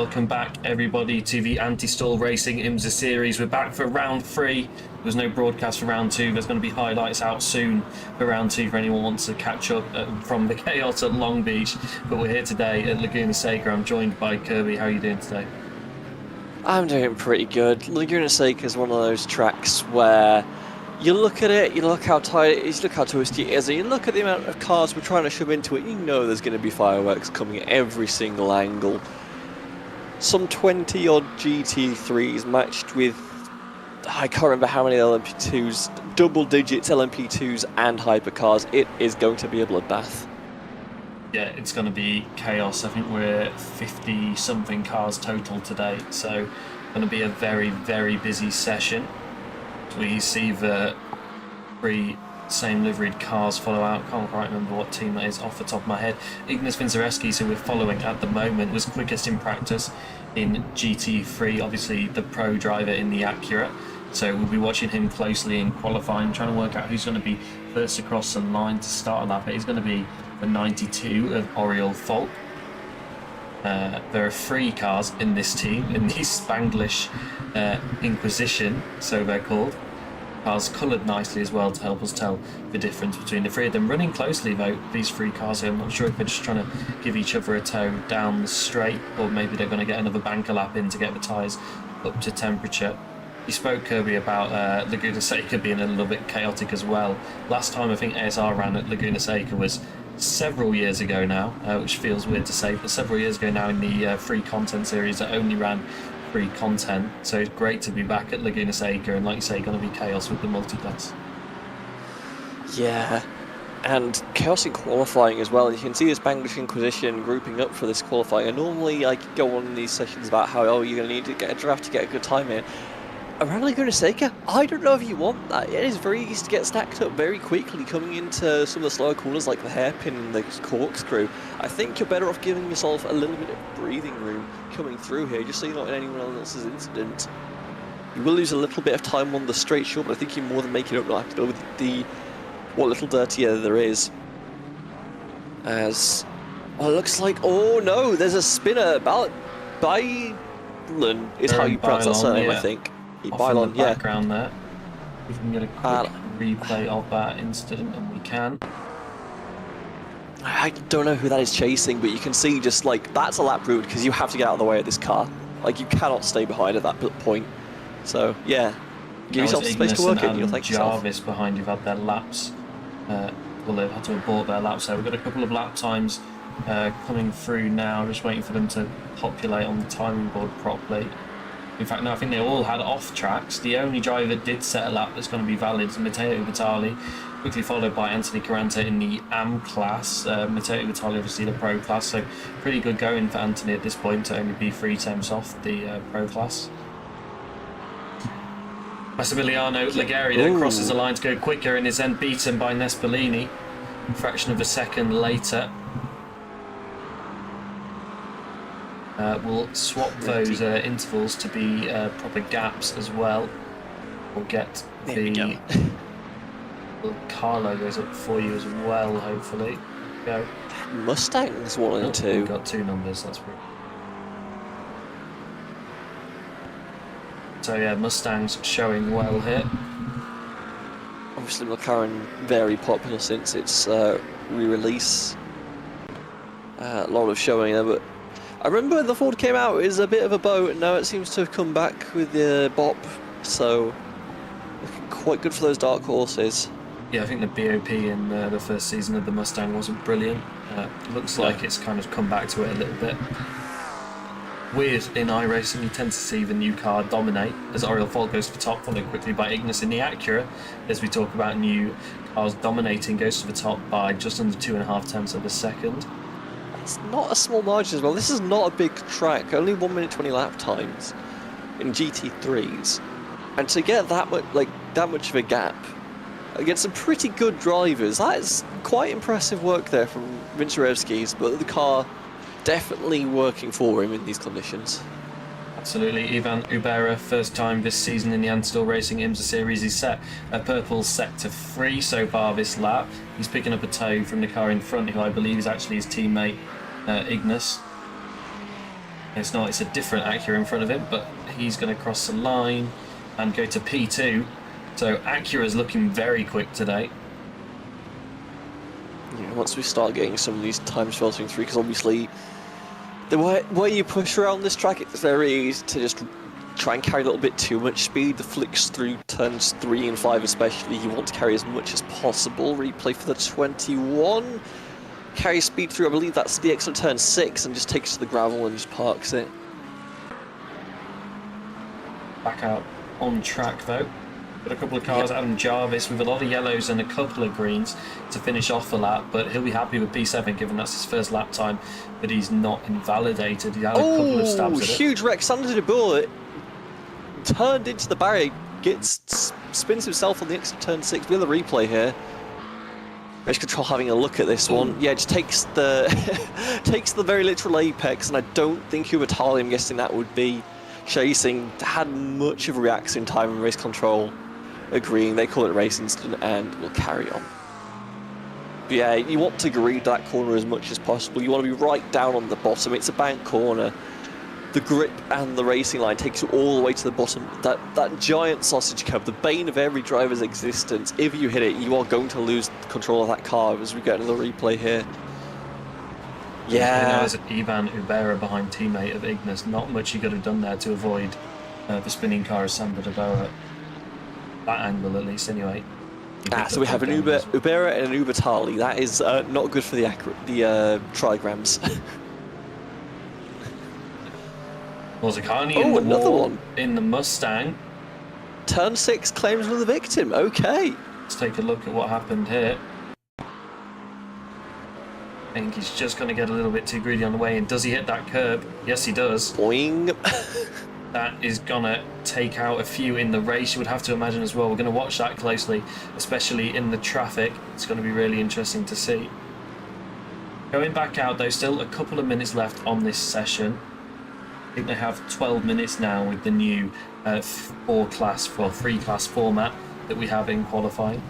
welcome back everybody to the Anti-Stall Racing IMSA series. We're back for round 3. There was no broadcast for round 2. There's going to be highlights out soon for round 2 for anyone who wants to catch up from the chaos at Long Beach. But we're here today at Laguna Seca. I'm joined by Kirby. How are you doing today? I'm doing pretty good. Laguna Seca is one of those tracks where you look at it, you look how tight it is, you look how twisty it is, and you look at the amount of cars we're trying to shove into it, you know there's going to be fireworks coming at every single angle. Some 20 odd GT3s matched with, I can't remember how many LMP2s, double digits LMP2s and hypercars. It is going to be a bloodbath. Yeah, it's going to be chaos. I think we're 50 something cars total today, so going to be a very, very busy session. We see the 3 same liveried cars follow out. Can't quite remember what team that is off the top of my head. Ignas Vincerevski, who we're following at the moment, was quickest in practice in GT3, obviously the pro driver in the Acura. So we'll be watching him closely in qualifying, trying to work out who's going to be first across the line to start a lap. It is going to be the 92 of Oriol Falk. There are 3 cars in this team, in the Spanglish Inquisition, so they're called. Cars coloured nicely as well to help us tell the difference between the 3 of them. Running closely though, these 3 cars here. I'm not sure if they're just trying to give each other a tow down the straight, or maybe they're going to get another banker lap in to get the tyres up to temperature. You spoke, Kirby, about Laguna Seca being a little bit chaotic as well. Last time I think ASR ran at Laguna Seca was several years ago now, which feels weird to say, but several years ago now in the free content series that only ran free content. So it's great to be back at Laguna Seca, and like you say, going to be chaos with the multiclass. Yeah, and chaos in qualifying as well. You can see this Spanglish Inquisition grouping up for this qualifying. And normally I go on in these sessions about how, oh, you're going to need to get a draft to get a good time in. Around Laguna Seca, I don't know if you want that. It is very easy to get stacked up very quickly coming into some of the slower corners like the hairpin and the corkscrew. I think you're better off giving yourself a little bit of breathing room coming through here, just so you're not in anyone else's incident. You will lose a little bit of time on the straight short, but I think you're more than making up with the what little dirtier there is. As, well, it looks like, oh no, there's a spinner. Bylan is how you pronounce that surname, yeah. I think. Off in the background there. We can get a quick replay of that incident, and we can. I don't know who that is chasing, but you can see just like that's a lap route because you have to get out of the way of this car. Like you cannot stay behind at that point. So yeah, give yourself space to work in. You'll thank yourself. Jarvis behind who've had their laps. Well, they've had to abort their laps. So we've got a couple of lap times coming through now. Just waiting for them to populate on the timing board properly. In fact, no, I think they all had off tracks. The only driver that did set a lap that's going to be valid is Matteo Vitali, quickly followed by Anthony Caranta in the AM class. Matteo Vitali obviously the pro class, so pretty good going for Anthony at this point to only be 3 temps off the pro class. Massimiliano Legari then crosses the line to go quicker and is then beaten by Nespolini a fraction of a second later. We'll swap those intervals to be proper gaps as well. We'll get the car logos up for you as well, hopefully. Go. Mustangs 1 and 2. We've got 2 numbers, that's pretty. So yeah, Mustangs showing well here. Obviously McLaren very popular since its re-release. A lot of showing there, but I remember when the Ford came out, it was a bit of a boat, and now it seems to have come back with the BOP, so looking quite good for those dark horses. Yeah, I think the BOP in the first season of the Mustang wasn't brilliant. Looks like it's kind of come back to it a little bit. Weird in iRacing, you tend to see the new car dominate as Oriol Falk goes to the top, followed quickly by Ignas in the Acura. As we talk about new cars dominating, goes to the top by just under 2.5 tenths of a second. It's not a small margin as well. This is not a big track, only 1 minute 20 lap times in GT3s, and to get that much of a gap against some pretty good drivers, that is quite impressive work there from Vincerevski's. But the car definitely working for him in these conditions. Absolutely. Ivan Ubera, first time this season in the Anti-Stall Racing IMSA series. He's set a purple sector 3 so far this lap. He's picking up a tow from the car in front, who I believe is actually his teammate Ignas. It's not, it's a different Acura in front of him, but he's going to cross the line and go to P2. So Acura's looking very quick today. Yeah, once we start getting some of these times filtering through, because obviously the way you push around this track, it's very easy to just try and carry a little bit too much speed. The flicks through turns 3 and 5 especially, you want to carry as much as possible. Replay for the 21. Carry speed through, I believe that's the exit turn 6, and just takes to the gravel and just parks it. Back out on track though. Got a couple of cars, Adam Jarvis with a lot of yellows and a couple of greens to finish off the lap, but he'll be happy with P7 given that's his first lap time, but he's not invalidated. He had a couple of stabs at it. Huge wreck. Sander de Boer turned into the barrier, spins himself on the exit turn 6. We have the replay here. Race control having a look at this one. Yeah, just takes the takes the very literal apex, and I don't think Hubertali, I'm guessing that would be chasing, had much of a reaction time in race control. Agreeing, they call it race incident and will carry on. But yeah, you want to greed that corner as much as possible. You want to be right down on the bottom. It's a bank corner. The grip and the racing line takes you all the way to the bottom. That giant sausage curb, the bane of every driver's existence. If you hit it, you are going to lose control of that car, as we get another replay here. Yeah. There's Ivan Ubera behind teammate of Ignis. Not much he could have done there to avoid the spinning car of Samba de Boa. That angle, at least, anyway. So we have an Ubera and an Ubertali. That is not good for the trigrams. Morzicani another one in the Mustang. Turn 6 claims another victim. Okay. Let's take a look at what happened here. I think he's just going to get a little bit too greedy on the way in. Does he hit that curb? Yes, he does. Boing. That is going to take out a few in the race, you would have to imagine as well. We're going to watch that closely, especially in the traffic. It's going to be really interesting to see. Going back out though, still a couple of minutes left on this session. I think they have 12 minutes now with the new 3-class format that we have in qualifying.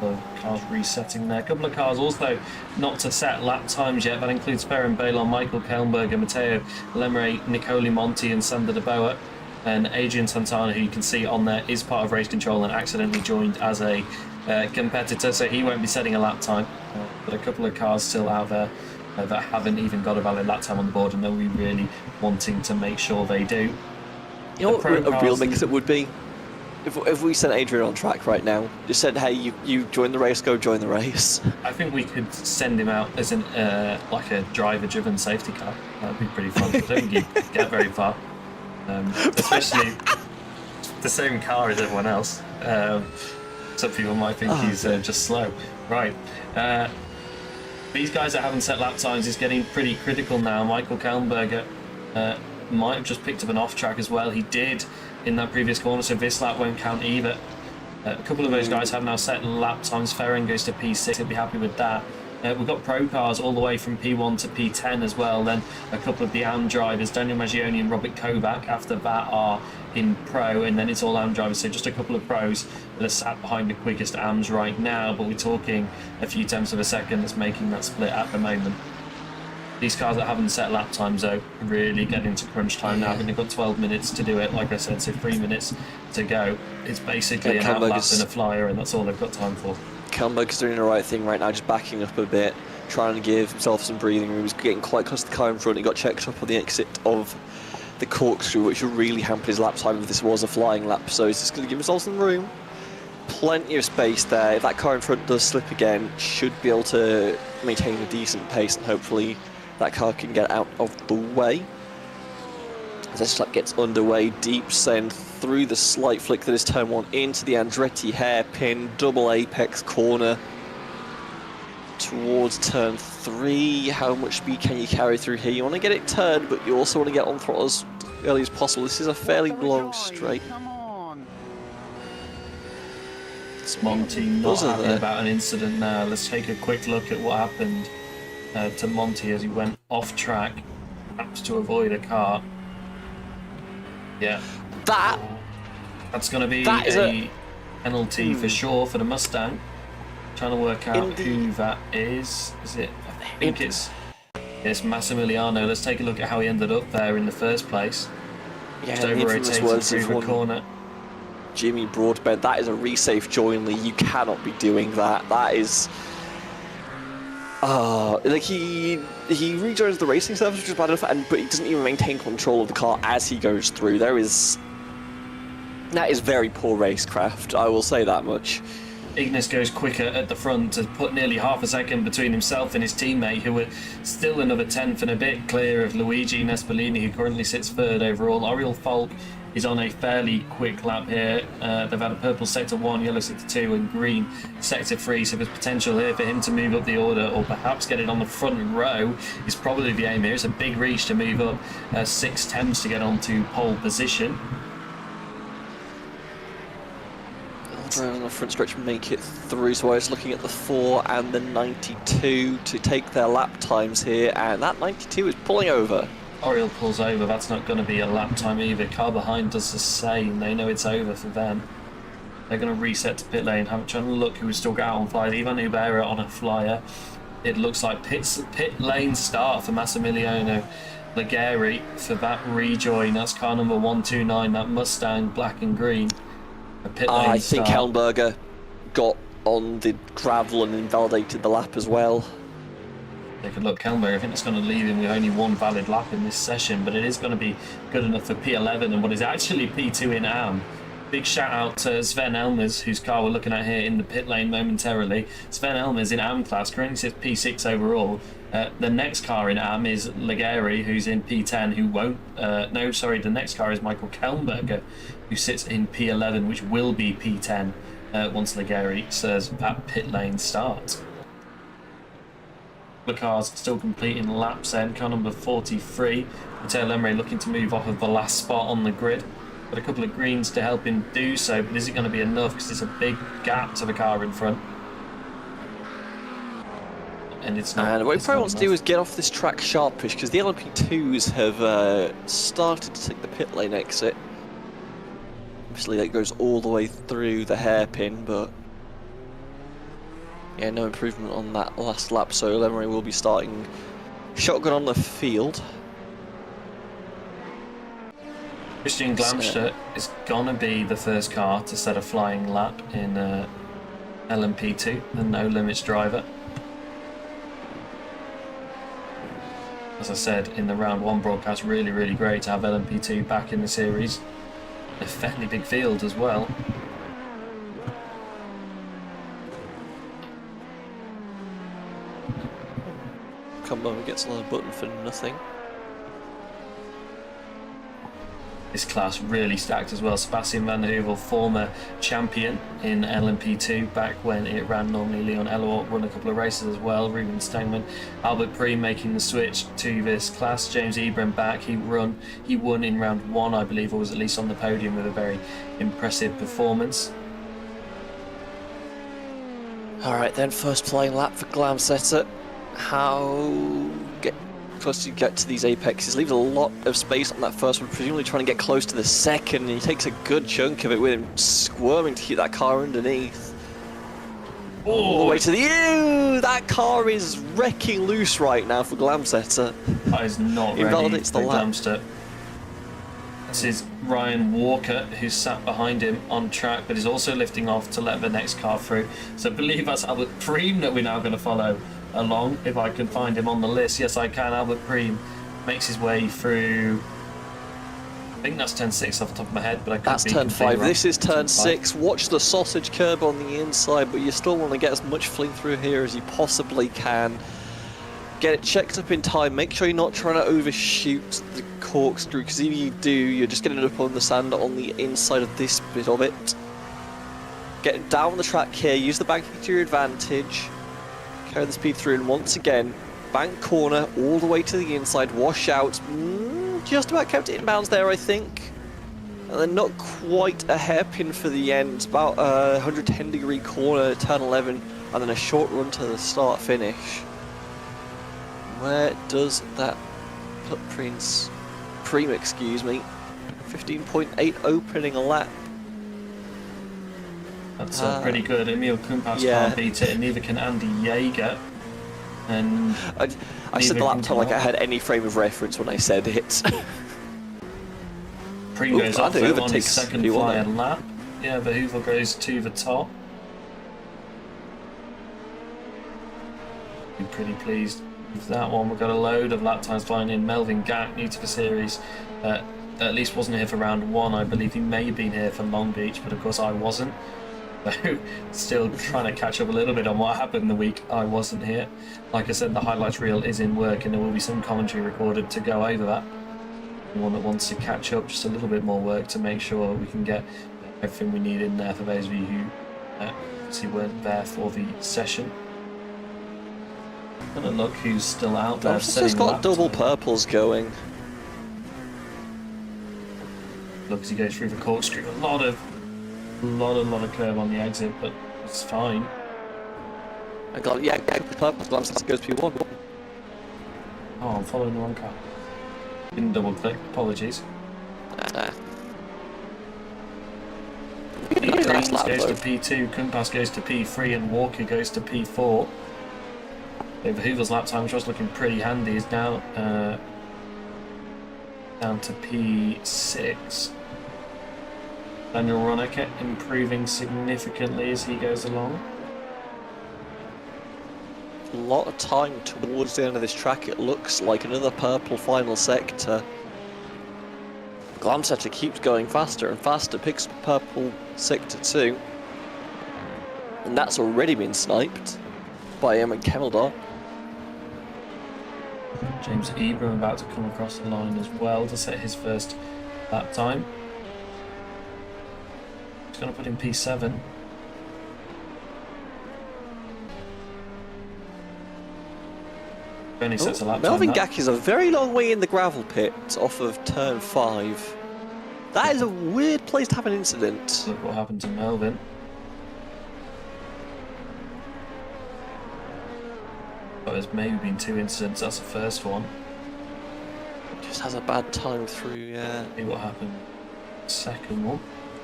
The cars resetting there. A couple of cars also not to set lap times yet. That includes Ferran Balon, Michael Kellenberger, Matteo Lemre, Nicoli Monti and Sander de Boa. And Adrian Santana, who you can see on there, is part of race control and accidentally joined as a competitor, so he won't be setting a lap time. But a couple of cars still out there that haven't even got a valid lap time on the board, and they'll be really wanting to make sure they do. You know what a real mix it would be? If we sent Adrian on track right now, just said, hey, you join the race, go join the race. I think we could send him out as an like a driver-driven safety car. That'd be pretty fun. I don't think you'd get very far. Especially the same car as everyone else. Some people might think he's just slow. Right. These guys that haven't set lap times is getting pretty critical now. Michael Kellenberger might have just picked up an off track as well. He did in that previous corner, so this lap won't count either. A couple of those guys have now set lap times. Ferran goes to P6, he'll be happy with that. We've got pro cars all the way from P1 to P10 as well. Then a couple of the AM drivers, Daniel Maggioni and Robert Kovac, after that are in pro, and then it's all AM drivers. So just a couple of pros that are sat behind the quickest AMs right now, but we're talking a few tenths of a second that's making that split at the moment. These cars that haven't set lap times though, really getting into crunch time now. I think they've got 12 minutes to do it, like I said, so 3 minutes to go. It's basically an outlap and a flyer, and that's all they've got time for. Kellenberger's doing the right thing right now, just backing up a bit, trying to give himself some breathing room. He's getting quite close to the car in front. He got checked up on the exit of the corkscrew, which would really hamper his lap time if this was a flying lap. So he's just going to give himself some room. Plenty of space there. If that car in front does slip again, should be able to maintain a decent pace, and hopefully that car can get out of the way. As this lap gets underway, deep send through the slight flick that is turn 1 into the Andretti hairpin, double apex corner towards turn 3. How much speed can you carry through here? You want to get it turned, but you also want to get on throttle as early as possible. This is a fairly long straight. It's Monty not happy about an incident now. Let's take a quick look at what happened to Monty as he went off track, perhaps to avoid a car. Yeah. That's going to be a penalty for sure for the Mustang. Trying to work out who that is. Is it? I think it's It's Massimiliano. Let's take a look at how he ended up there in the first place. Yeah, Just over-rotating through the corner. Jimmy Broadbent, that is a resafe jointly. You cannot be doing that. That is... like he rejoins the racing surface, which is bad enough, but he doesn't even maintain control of the car as he goes through. That is very poor racecraft, I will say that much. Ignis goes quicker at the front to put nearly half a second between himself and his teammate, who were still another tenth and a bit clear of Luigi Nespolini, who currently sits third overall. Oriel Falk is on a fairly quick lap here. They've had a purple sector 1, yellow sector 2 and green sector 3, so there's potential here for him to move up the order or perhaps get it on the front row is probably the aim here. It's a big reach to move up 6 tenths to get onto pole position. On the front stretch make it through, so I was looking at the 4 and the 92 to take their lap times here, and that 92 is pulling over. Oriel pulls over, that's not going to be a lap time either. Car behind does the same, they know it's over for them. They're going to reset to pit lane. I'm trying to look who's still got out on flyer. Ivan Ubera on a flyer. It looks like pit lane start for Massimiliano Lagari for that rejoin. That's car number 129, that Mustang black and green. I think Helmberger got on the gravel and invalidated the lap as well. They could look, Helmberger, I think it's going to leave him with only one valid lap in this session, but it is going to be good enough for P11 and what is actually P2 in AM. Big shout out to Sven Elmers, whose car we're looking at here in the pit lane momentarily. Sven Elmers in AM class currently sits P6 overall. The next car in AM is Legari, who's in P10, who won't... the next car is Michael Kellenberger, who sits in P11, which will be P10 once Legari says that pit lane start. The car's still completing laps then. Car number 43, Matteo Lemre looking to move off of the last spot on the grid. Got a couple of greens to help him do so, but is it going to be enough because it's a big gap to the car in front? And it's not. And what he probably wants to do is get off this track sharpish, because the LMP2s have started to take the pit lane exit. Obviously that goes all the way through the hairpin, but yeah, no improvement on that last lap, so Lemery will be starting shotgun on the field. Christian Glamster is gonna be the first car to set a flying lap in LMP2, the no limits driver. As I said in the round 1 broadcast, really great to have LMP2 back in the series. A fairly big field as well. Combo gets another button for nothing. This class really stacked as well. Sebastian Van Heuvel, former champion in LMP2 back when it ran normally. Leon Elort won a couple of races as well. Ruben Stangman, Albert Preem making the switch to this class. James Ebram back. He won in round 1, I believe, or was at least on the podium with a very impressive performance. Alright then, first flying lap for Glamsetter. How close you get to these apexes, leaves a lot of space on that first one, presumably trying to get close to the second, and he takes a good chunk of it with him squirming to keep that car underneath. All the way to the... Ew! That car is wrecking loose right now for Glamsetter. That is not ready for Glamster. This is Ryan Walker, who's sat behind him on track, but is also lifting off to let the next car through. So I believe that's Albert Preem that we're now going to follow along, if I can find him on the list. Yes, I can. Albert Preem makes his way through. I think that's turn 6 off the top of my head, but I could That's be turn 5. wrong. This is turn 6. Watch the sausage curb on the inside, but you still want to get as much fling through here as you possibly can. Get it checked up in time. Make sure you're not trying to overshoot the corkscrew, because if you do, you're just getting up on the sand on the inside of this bit of it. Get down the track here. Use the banking to your advantage. Carry the speed through, and once again, bank corner all the way to the inside, wash out, just about kept it inbounds there, I think. And then not quite a hairpin for the end, about a 110-degree corner, turn 11, and then a short run to the start-finish. Where does that put Preem, excuse me, 15.8 opening a lap. That's pretty good. Emil Kumpas can't beat it, and neither can Andy Yeager. And I said the lap neither time can like I had any frame of reference when I said it. Pring goes off Hoover on his takes second P1 fly there. and lap. Yeah, but Hoover goes to the top. Be pretty pleased with that one. We've got a load of lap times flying in. Melvin Gack, new to the series, at least wasn't here for round 1. I believe he may have been here for Long Beach, but of course I wasn't. So still trying to catch up a little bit on what happened the week I wasn't here. Like I said, the highlights reel is in work and there will be some commentary recorded to go over that. Anyone that wants to catch up, just a little bit more work to make sure we can get everything we need in there for those of you who obviously weren't there for the session. And look who's still out there. I've just got double purples going. Look as he goes through the corkscrew. A lot of curve on the exit, but it's fine. I got purple glance goes P1. Oh, I'm following the wrong car. Didn't double click. Apologies. Greens goes to P2, Kumpas goes to P3, and Walker goes to P4. Over Hoover's lap time, which was looking pretty handy, is now down to P6. Daniel Roniker improving significantly as he goes along. A lot of time towards the end of this track. It looks like another purple final sector. Glamsetter keeps going faster and faster, picks up purple sector 2. And that's already been sniped by Kemeldar. James Ebram about to come across the line as well to set his first lap time. He's going to put in P7. Only sets a lap Melvin time. Gack is a very long way in the gravel pit off of turn 5. That is a weird place to have an incident. Look what happened to Melvin. But there's maybe been 2 incidents. That's the first one. Just has a bad time through, yeah. See what happened. Second one.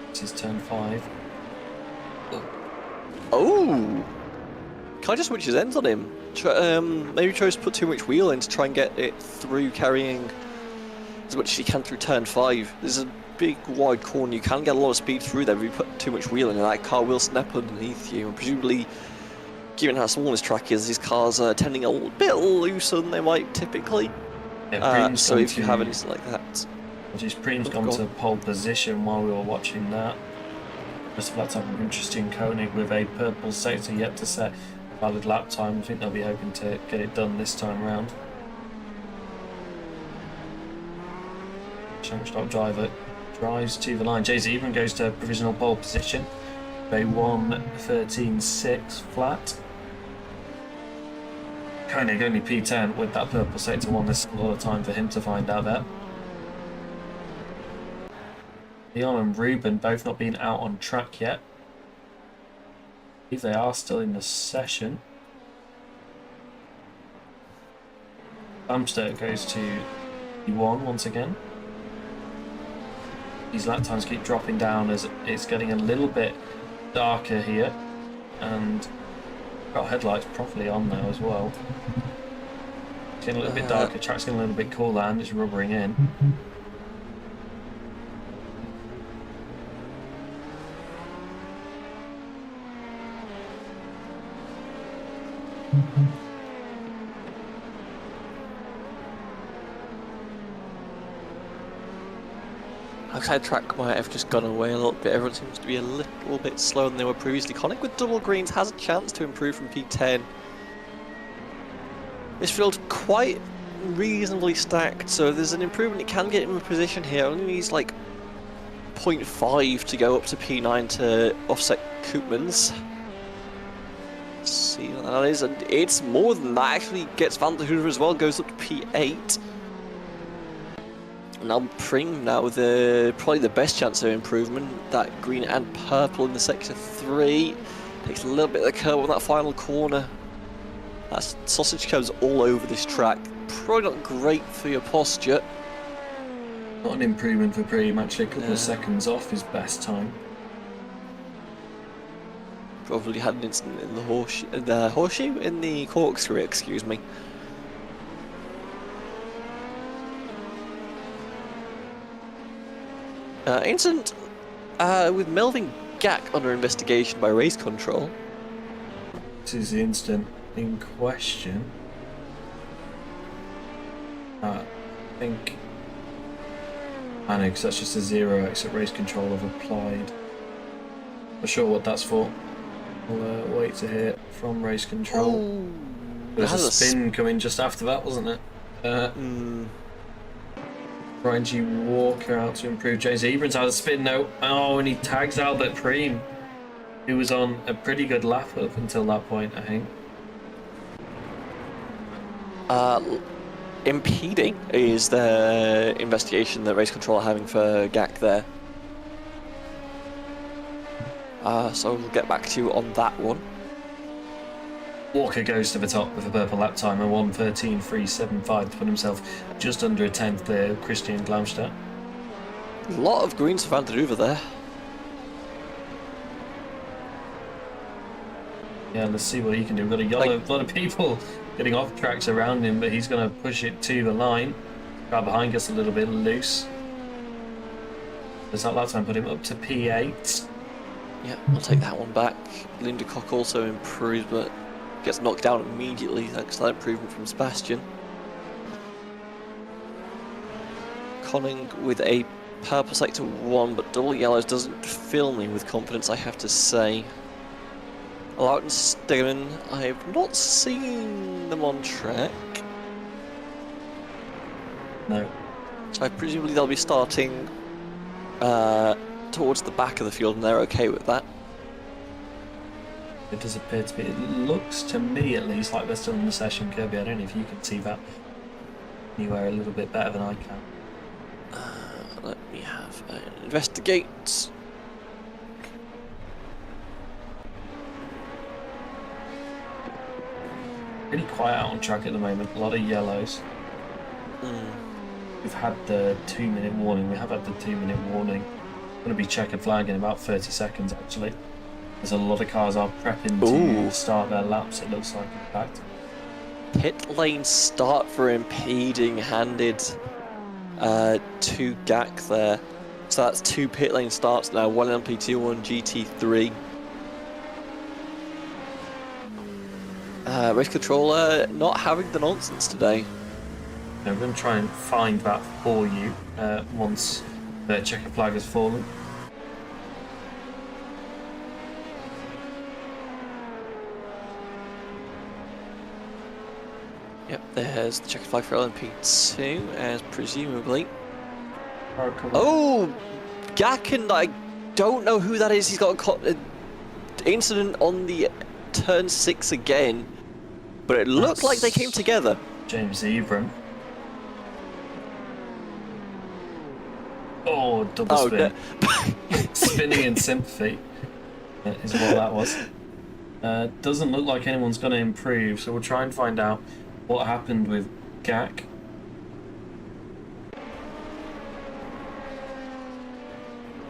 This is turn 5. Oh! Can I just switch his ends on him? Maybe tries to put too much wheel in to try and get it through, carrying as much as he can through turn 5. There's a big wide corner, you can get a lot of speed through there if you put too much wheel in, and that car will snap underneath you. And presumably, given how small this track is, these cars are tending a little bit looser than they might typically. Yeah, so if you have anything like that. Preem's gone to pole position while we were watching that. Just a lap time of interesting Koenig with a purple sector yet to set a valid lap time. I think they'll be hoping to get it done this time round. Shank stop driver drives to the line. Jay Zebran goes to provisional pole position. A 1:13.6 flat. Koenig only P10 with that purple sector one. There's a lot of time for him to find out there. Leon and Ruben both not being out on track yet. I believe they are still in the session. Amster goes to P1 once again. These lap times keep dropping down as it's getting a little bit darker here, and got headlights properly on now as well. It's getting a little bit darker, track's getting a little bit cooler and it's rubbering in. Outside track might have just gone away a little bit. Everyone seems to be a little bit slower than they were previously. Koenig with double greens has a chance to improve from P10. This field's quite reasonably stacked, so if there's an improvement, it can get him in position here. Only needs like 0.5 to go up to P9 to offset Koopmans. Let's see what that is, and it's more than that. Actually gets Van der Hoover as well, goes up to P8. Now Pring now with probably the best chance of improvement. That green and purple in the sector 3 takes a little bit of the curve on that final corner. That sausage curves all over this track. Probably not great for your posture. Not an improvement for Preem, actually a couple of seconds off his best time. Probably had an incident in in the corkscrew, excuse me. Incident with Melvin Gack under investigation by race control. This is the incident in question. I think. I know, because that's just a 0 exit race control I've applied. Not sure what that's for. We'll wait to hear from race control. Oh, There was a spin coming just after that, wasn't it? Ryan G. Walker out to improve. James Ebrans had a spin note. Oh, and he tags Albert Preem, who was on a pretty good lap up until that point, I think. Impeding is the investigation that race control are having for Gack there. So we'll get back to you on that one. Walker goes to the top with a purple lap time, a 1:13.375 to put himself just under a tenth there, Christian Glaumstadt. A lot of greens for Van der Duver there. Yeah, let's see what he can do. We've got a lot of people getting off tracks around him, but he's going to push it to the line. Car behind gets a little bit loose. Does that lap time put him up to P8? Yeah, I'll take that one back. Linda Cock also improves, but gets knocked down immediately thanks to that improvement from Sebastian. Conning with a purple sector 1, but double yellows doesn't fill me with confidence, I have to say. Loudon Stegman, I have not seen them on track. No. So I presumably they'll be starting towards the back of the field, and they're okay with that. It does appear to be. It looks to me, at least, like they're still in the session, Kirby. I don't know if you can see that anywhere a little bit better than I can. Let me have an investigate. Really quiet out on track at the moment. A lot of yellows. We've had the 2-minute warning. We have had the 2-minute warning. Going to be checkered flag in about 30 seconds, actually. There's a lot of cars are prepping to start their laps, it looks like, in fact. Pit lane start for impeding handed to Gack there. So that's 2 pit lane starts now, 1 LP2, 1 GT3. Race controller not having the nonsense today. We're going to try and find that for you once the checkered flag has fallen. Yep, there's the checkered flag for LMP2, as presumably. Oh, Gacken, I don't know who that is. He's got an incident on the turn 6 again, but it looked like they came together. James Ebram. Oh, double spin. Spinning in sympathy is what that was. Doesn't look like anyone's going to improve, so we'll try and find out what happened with Gack.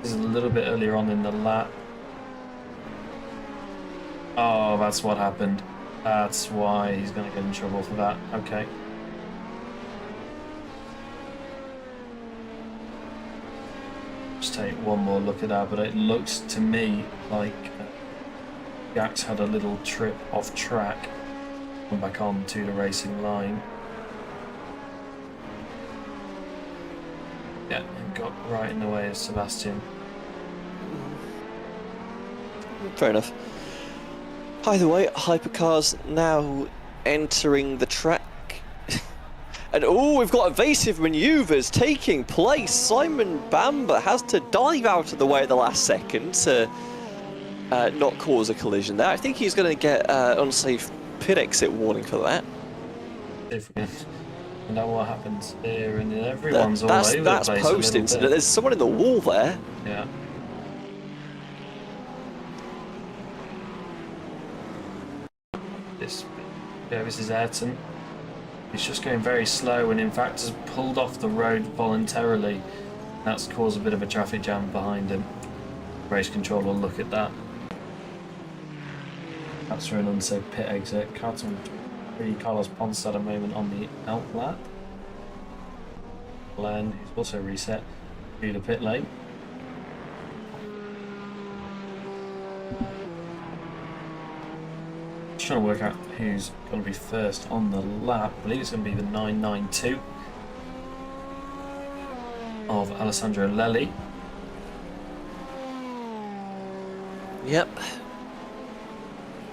This is a little bit earlier on in the lap. Oh, that's what happened. That's why he's going to get in trouble for that. Okay. Just take one more look at that, but it looks to me like Gack's had a little trip off track. Come back on to the racing line. Yeah, and got right in the way of Sebastian. Fair enough. Either way, hypercars now entering the track. And oh, we've got evasive maneuvers taking place. Simon Bamber has to dive out of the way at the last second to not cause a collision there. I think he's going to get unsafe pit exit warning for that. If we know what happens here, and everyone's all over the place. That's post incident. There's someone in the wall there. Yeah. This is Ayrton. He's just going very slow, and in fact has pulled off the road voluntarily. That's caused a bit of a traffic jam behind him. Race control will look at that. That's for an unsafe pit exit. Carlton 3, Carlos Ponce at a moment on the out lap. Glenn, who's also reset through the pit lane. Just trying to work out who's going to be first on the lap. I believe it's going to be the 992 of Alessandro Lelli. Yep.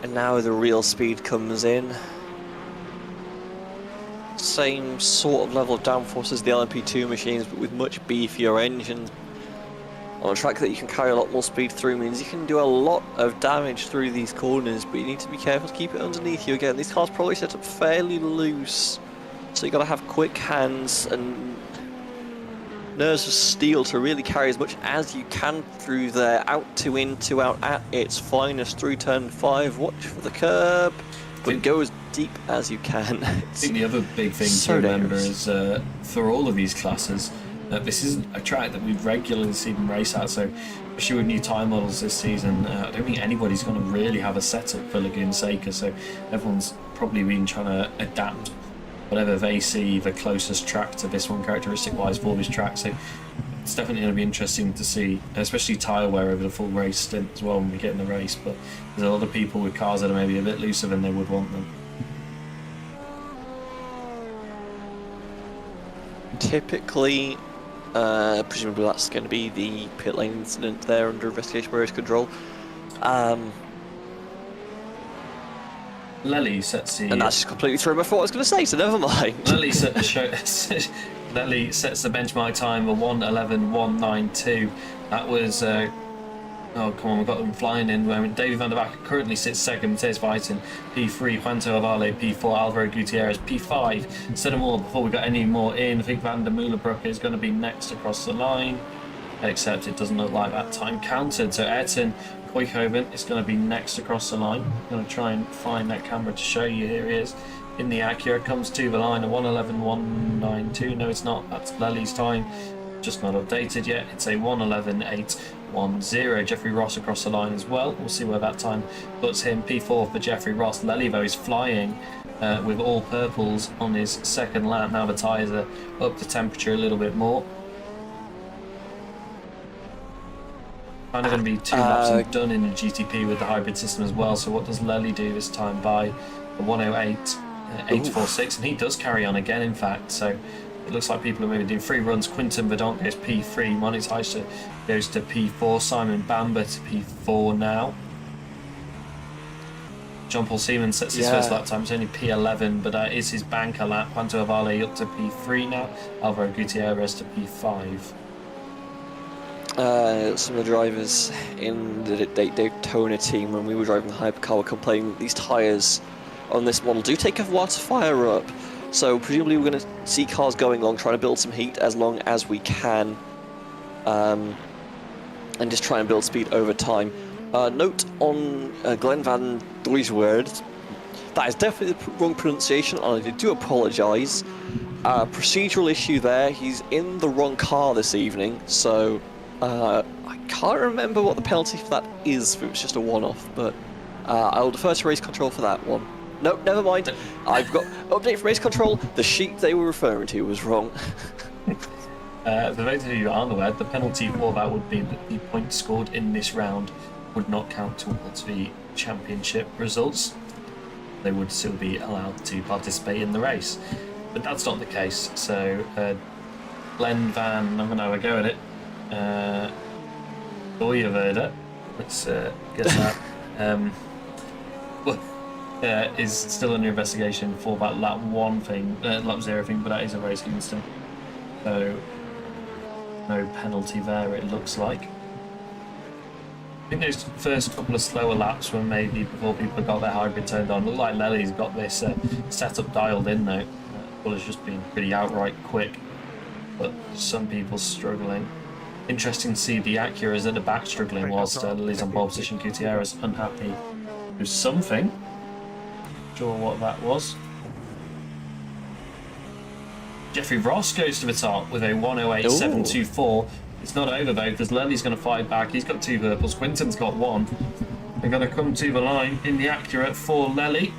And now the real speed comes in. Same sort of level of downforce as the LMP2 machines, but with much beefier engines. On a track that you can carry a lot more speed through means you can do a lot of damage through these corners, but you need to be careful to keep it underneath you. Again, these cars probably set up fairly loose, so you got to have quick hands and nerves of steel to really carry as much as you can through there. Out to in to out at its finest through turn 5. Watch for the curb, but go as deep as you can. I think the other big thing to remember is for all of these classes, this isn't a track that we've regularly seen them race at, so especially with new tyre models this season, I don't think anybody's going to really have a setup for Laguna Seca, so everyone's probably been trying to adapt whatever they see the closest track to this one characteristic wise for this track. So it's definitely going to be interesting to see, especially tyre wear over the full race stint as well when we get in the race. But there's a lot of people with cars that are maybe a bit looser than they would want them. Typically, presumably that's going to be the pit lane incident there under investigation by race control. Lelli sets the... And that's just completely through my thought I was going to say, so never mind. Lelli sets the benchmark time of 1:11.192. That was... oh, come on, we've got them flying in. I mean, David van der Back currently sits second, Matthias Weitin, P3, Juanto Avale, P4, Alvaro Gutierrez, P5. Said them all before we got any more in. I think Van der Moelenbroek is going to be next across the line, except it doesn't look like that time counted. So Ayrton Koikhoven is going to be next across the line. I'm going to try and find that camera to show you. Here he is in the Acura. Comes to the line of 1:11.192. No, it's not. That's Lelli's time. Just not updated yet. It's a 1:11.810. Jeffrey Ross across the line as well. We'll see where that time puts him. P4 for Jeffrey Ross. Lelli, though, is flying with all purples on his second lap. Now the tyres are up to temperature a little bit more. Kind of going to be 2 laps and done in the GTP with the hybrid system as well. So what does Lelli do this time? By a 1:08.846, and he does carry on again, in fact. So it looks like people are maybe doing 3 runs. Quinton Verdonk goes P3, Moniz Heister goes to P4, Simon Bamber to P4 now. John Paul Seaman sets his first lap time. It's only P11, but that is his banker lap. Juanto Avale up to P3 now. Alvaro Gutierrez to P5. Some of the drivers in the Daytona team, when we were driving the hypercar, were complaining that these tyres on this model do take a while to fire up. So presumably we're going to see cars going along, trying to build some heat as long as we can, and just try and build speed over time. Note on Glenn van Dooijsweerd, that is definitely the wrong pronunciation, and I do apologise. Procedural issue there. He's in the wrong car this evening, so I can't remember what the penalty for that is, if it was just a one-off, but I'll defer to race control for that one. Nope, never mind. I've got update from race control. The sheet they were referring to was wrong. For those of you who aren't aware, the penalty for that would be that the points scored in this round would not count towards the championship results. They would still be allowed to participate in the race, but that's not the case. So Glenn Van, I'm going to have a go at it. Dooijsweerd, let's guess that. Is still under investigation for that lap 1 thing, lap 0 thing, but that is a race against him. So no penalty there, it looks like. I think those first couple of slower laps were maybe before people got their hybrid turned on. Look like Lelli's got this setup dialed in though. Well, it's just been pretty outright quick, but some people struggling. Interesting to see the Acuras at the back struggling whilst Lelli's on pole position. Gutierrez unhappy with something. Sure what that was. Jeffrey Ross goes to the top with a 1:08.724. It's not over though, because Lelli's going to fight back. He's got 2 purples. Quinton's got 1. They're going to come to the line in the Acura for Lely.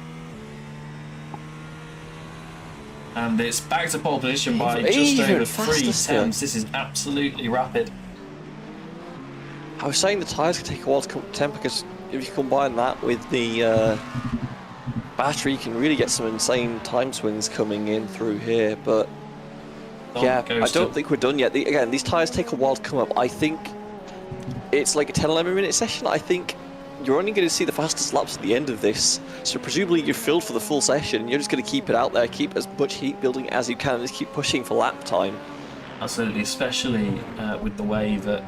And it's back to pole position by just over 3 tenths. This is absolutely rapid. I was saying the tyres could take a while to come up to temp, because if you combine that with the battery, you can really get some insane time swings coming in through here. But yeah, I don't think we're done yet. Again, these tyres take a while to come up. I think it's like a 10-11 minute session. I think you're only going to see the fastest laps at the end of this. So presumably you're filled for the full session. You're just going to keep it out there, keep as much heat building as you can, and just keep pushing for lap time. Absolutely, especially with the way that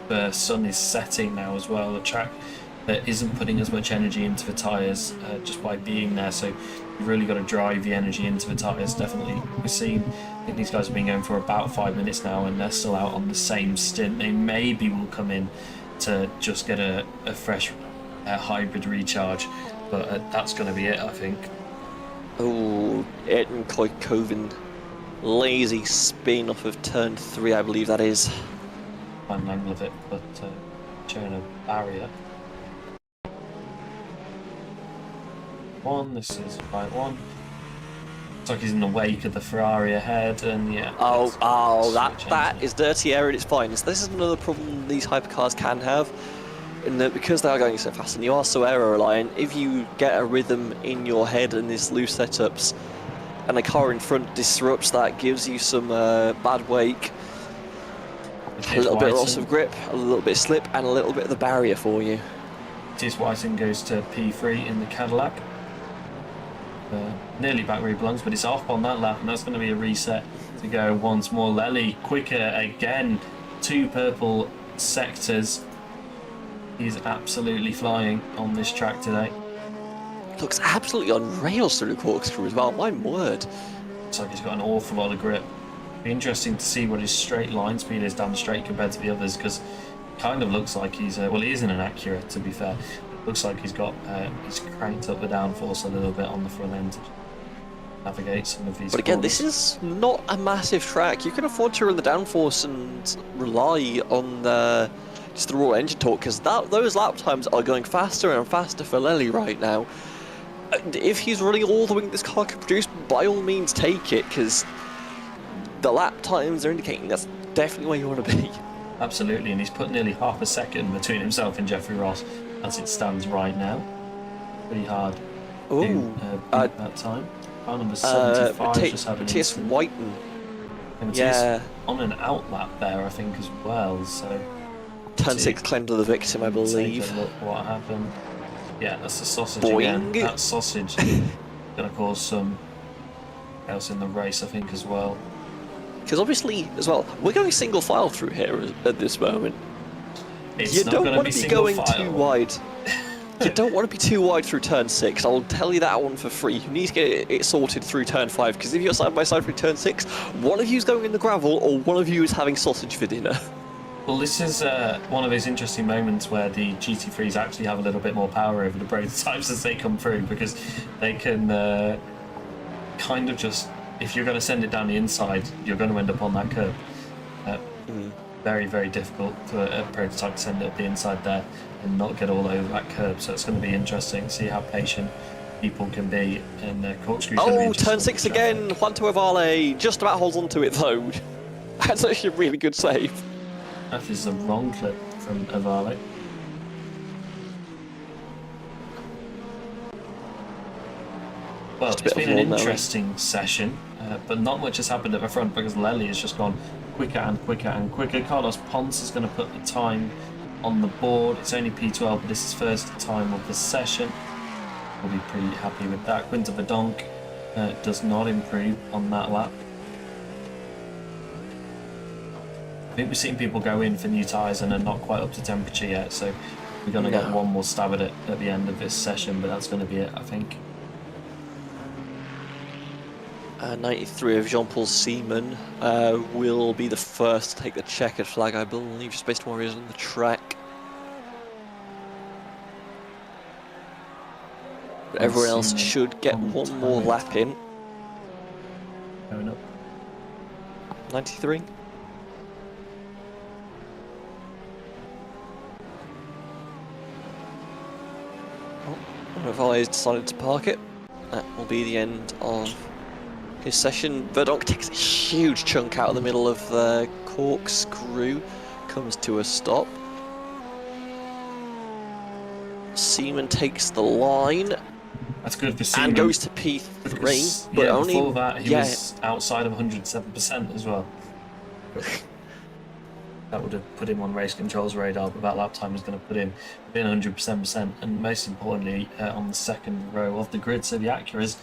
the sun is setting now as well. The track isn't putting as much energy into the tyres just by being there. So you've really got to drive the energy into the tyres. Definitely, we've seen. I think these guys have been going for about 5 minutes now, and they're still out on the same stint. They maybe will come in to just get a fresh hybrid recharge, but that's going to be it, I think. Oh, Ayrton Koivkoven, lazy spin off of turn 3, I believe that is. Final angle of it, but showing a barrier. This is right one. Looks like he's in the wake of the Ferrari ahead, and yeah. That is dirty air at its finest. This is another problem these hypercars can have, in that because they are going so fast and you are so aero reliant, if you get a rhythm in your head and these loose setups, and a car in front disrupts that, gives you some bad wake, a little bit of loss of grip, a little bit of slip, and a little bit of the barrier for you. Tis Whiting goes to P3 in the Cadillac. Nearly back where he belongs, but it's off on that lap, and that's going to be a reset to go once more. Lely quicker again, 2 purple sectors. He's absolutely flying on this track today. Looks absolutely on rails through the corkscrew as well, my word. Looks like he's got an awful lot of grip. Be interesting to see what his straight line speed is down the straight compared to the others, because it kind of looks like he's well, he is in an Acura, to be fair. Looks like he's got he's cranked up the downforce a little bit on the front end to navigate some of these. But again, this is not a massive track. You can afford to run the downforce and rely on just the raw engine torque, because those lap times are going faster and faster for Lely right now. If he's running all the wing this car can produce, by all means take it, because the lap times are indicating that's definitely where you want to be. Absolutely, and he's put nearly half a second between himself and Jeffrey Ross as it stands right now. Pretty hard to beat that time. Car number 75 just had an T.S. Whiten. Yeah. On an out lap there, I think, as well. So turn 6 claim to the victim, I believe. Take a look what happened. Yeah, that's the sausage Boing. again. That sausage going to cause some else in the race, I think, as well. Because obviously, as well, we're going single file through here at this moment. You don't want to be going too wide. You don't want to be too wide through turn 6. I'll tell you that one for free. You need to get it sorted through turn 5, because if you're side by side through turn 6, one of you is going in the gravel, or one of you is having sausage for dinner. Well, this is one of those interesting moments where the GT3s actually have a little bit more power over the prototypes as they come through, because they can kind of just, if you're going to send it down the inside, you're going to end up on that curb. Very, very difficult for a prototype to send it up the inside there and not get all over that curb. So it's going to be interesting to see how patient people can be. And corkscrew. Oh, turn 6 again. Juan Ovale just about holds onto it though. That's actually a really good save. That is the wrong clip from Ovale. Well, it's been an interesting session, but not much has happened at the front, because Lely has just gone quicker and quicker and quicker. Carlos Ponce is going to put the time on the board. It's only P12, but this is first time of the session. We'll be pretty happy with that. Quinta Verdonk does not improve on that lap. I think we've seen people go in for new tyres and are not quite up to temperature yet, so we're going to get one more stab at it at the end of this session, but that's going to be it, I think. 93 of Jean-Paul Seaman will be the first to take the checkered flag, I believe, just based on where he is on the track. But everyone else should get one more lap in. Going up. 93. Valley's decided to park it. That will be the end of his session. Verdonk takes a huge chunk out of the middle of the corkscrew, comes to a stop. Seaman takes the line. That's good for Seaman. And goes to P3, but yeah, only before that he was outside of 107% as well. That would have put him on race control's radar, but that lap time was going to put him within 100%, and most importantly, on the second row of the grid. So the Acuras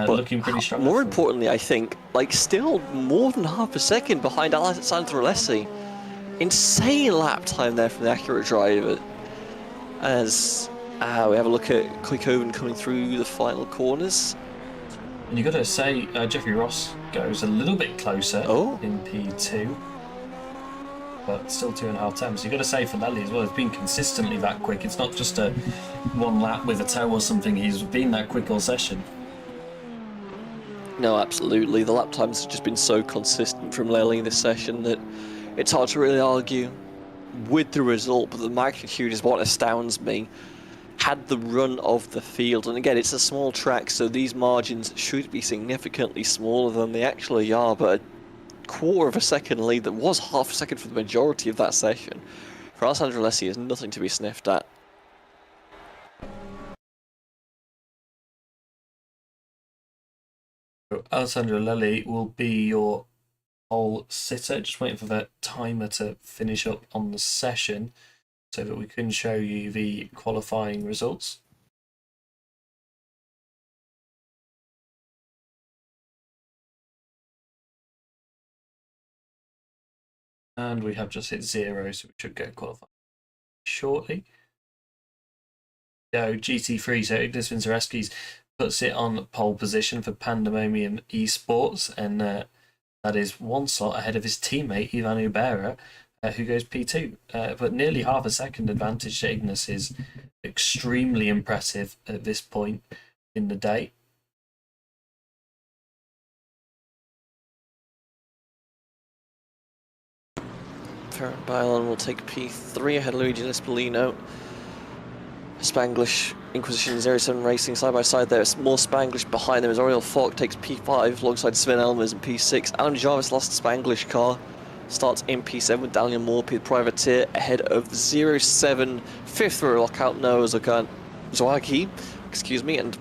looking pretty strong. More importantly, I think, like, still more than half a second behind Alessandro Alessi. Insane lap time there from the Acura driver. As we have a look at Kuykoven coming through the final corners. And you've got to say, Jeffrey Ross goes a little bit closer in P2. But still 2.5 temps. You've got to say for Lely as well, it's been consistently that quick. It's not just a one lap with a toe or something. He's been that quick all session. No, absolutely. The lap times have just been so consistent from Lely this session that it's hard to really argue with the result, but the magnitude is what astounds me. Had the run of the field, and again, it's a small track, so these margins should be significantly smaller than they actually are, but a quarter of a second lead that was half a second for the majority of that session for Alessandro Alessi is nothing to be sniffed at. Alessandro Lely will be your pole sitter. Just waiting for that timer to finish up on the session so that we can show you the qualifying results. And we have just hit 0, so we should get qualified shortly. Go GT3, so Ignis Vincereskis puts it on pole position for Pandemonium Esports, and that is one slot ahead of his teammate Ivan Ubera, who goes P2. But nearly half a second advantage to Ignis is extremely impressive at this point in the day. Ferran Bailon will take P3 ahead of Luigi Nispolino. Spanglish Inquisition 07 Racing side by side there. It's more Spanglish behind them as Oriol Falk takes P5 alongside Sven Elmers in P6. Alan Jarvis lost Spanglish car. Starts in P7 with Daniel Morphy, the privateer, ahead of 07 fifth row lockout Noah Zawagi, and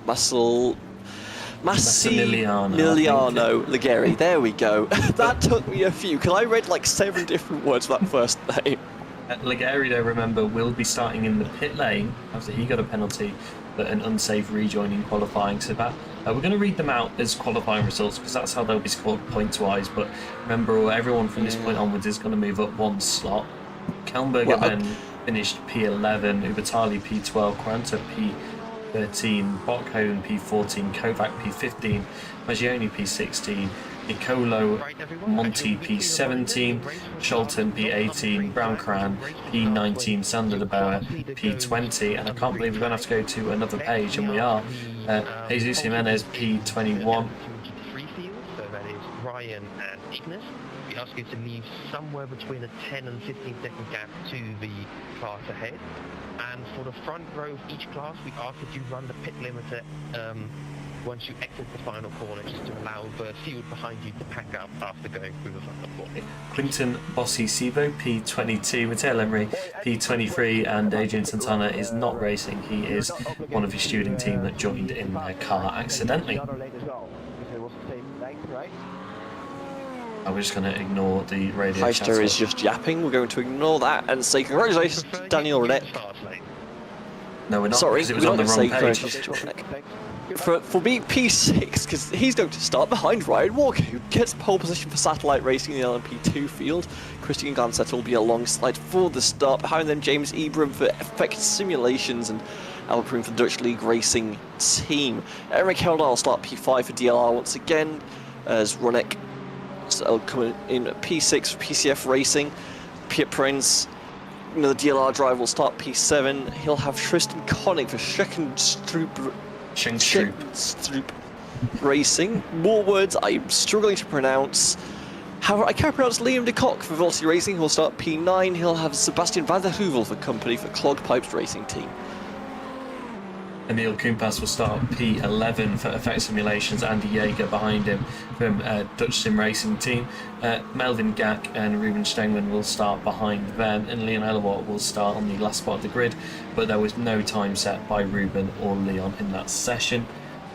Massimiliano Ligeri. There we go. That took me a few, because I read like 7 different words for that first name. Ligeri, though, remember, will be starting in the pit lane after he got a penalty for an unsafe rejoin in qualifying. So that we're going to read them out as qualifying results because that's how they'll be scored points-wise. But remember, everyone from this point onwards is going to move up one slot. Kellenberger then finished P11, Ubertali P12, Quaranta P13, Bokhoven P14, Kovac P15, Maggioni P16, Nicolo Monti P17, Scholten P18, Brown-Cran P19, Sander de Boer P20, and I can't believe we're going to have to go to another page, and we are. Jesus Jimenez P21. So that is Ryan and Ignis. We ask you to leave somewhere between a 10 and 15 second gap to the class ahead. And for the front row of each class, we ask that you run the pit limiter once you exit the final corner, just to allow the field behind you to pack up after going through the final corner. Quinton Bossi-Sivo, P22, Matteo Emery, P23, and Adrian Santana is not racing. He is one of his student team that joined in their car accidentally. We're just going to ignore the radio Heister is just yapping. We're going to ignore that and say congratulations to Daniel Renek. No, we're not. Sorry, because it was on the wrong page. For being P6, because he's going to start behind Ryan Walker, who gets pole position for Satellite Racing in the LMP2 field. Christian Gansett will be alongside for the start. Behind them, James Ebram for Effect Simulations and Albert Prune for the Dutch League Racing team. Eric Helder will start P5 for DLR once again, as Ronek coming in P6 for PCF Racing. Piet Prince, the DLR driver, will start P7. He'll have Tristan Connick for Schenkenstroop Racing. More words I'm struggling to pronounce. However, I can pronounce Liam de Kock for Velocity Racing. He'll start P9. He'll have Sebastian van der Heuvel for Company for Clog Pipes Racing team. Emil Kumpas will start P11 for Effect Simulations. Andy Jaeger behind him from Dutch Sim Racing Team. Melvin Gack and Ruben Stengman will start behind them, and Leon Elwart will start on the last spot of the grid, but there was no time set by Ruben or Leon in that session.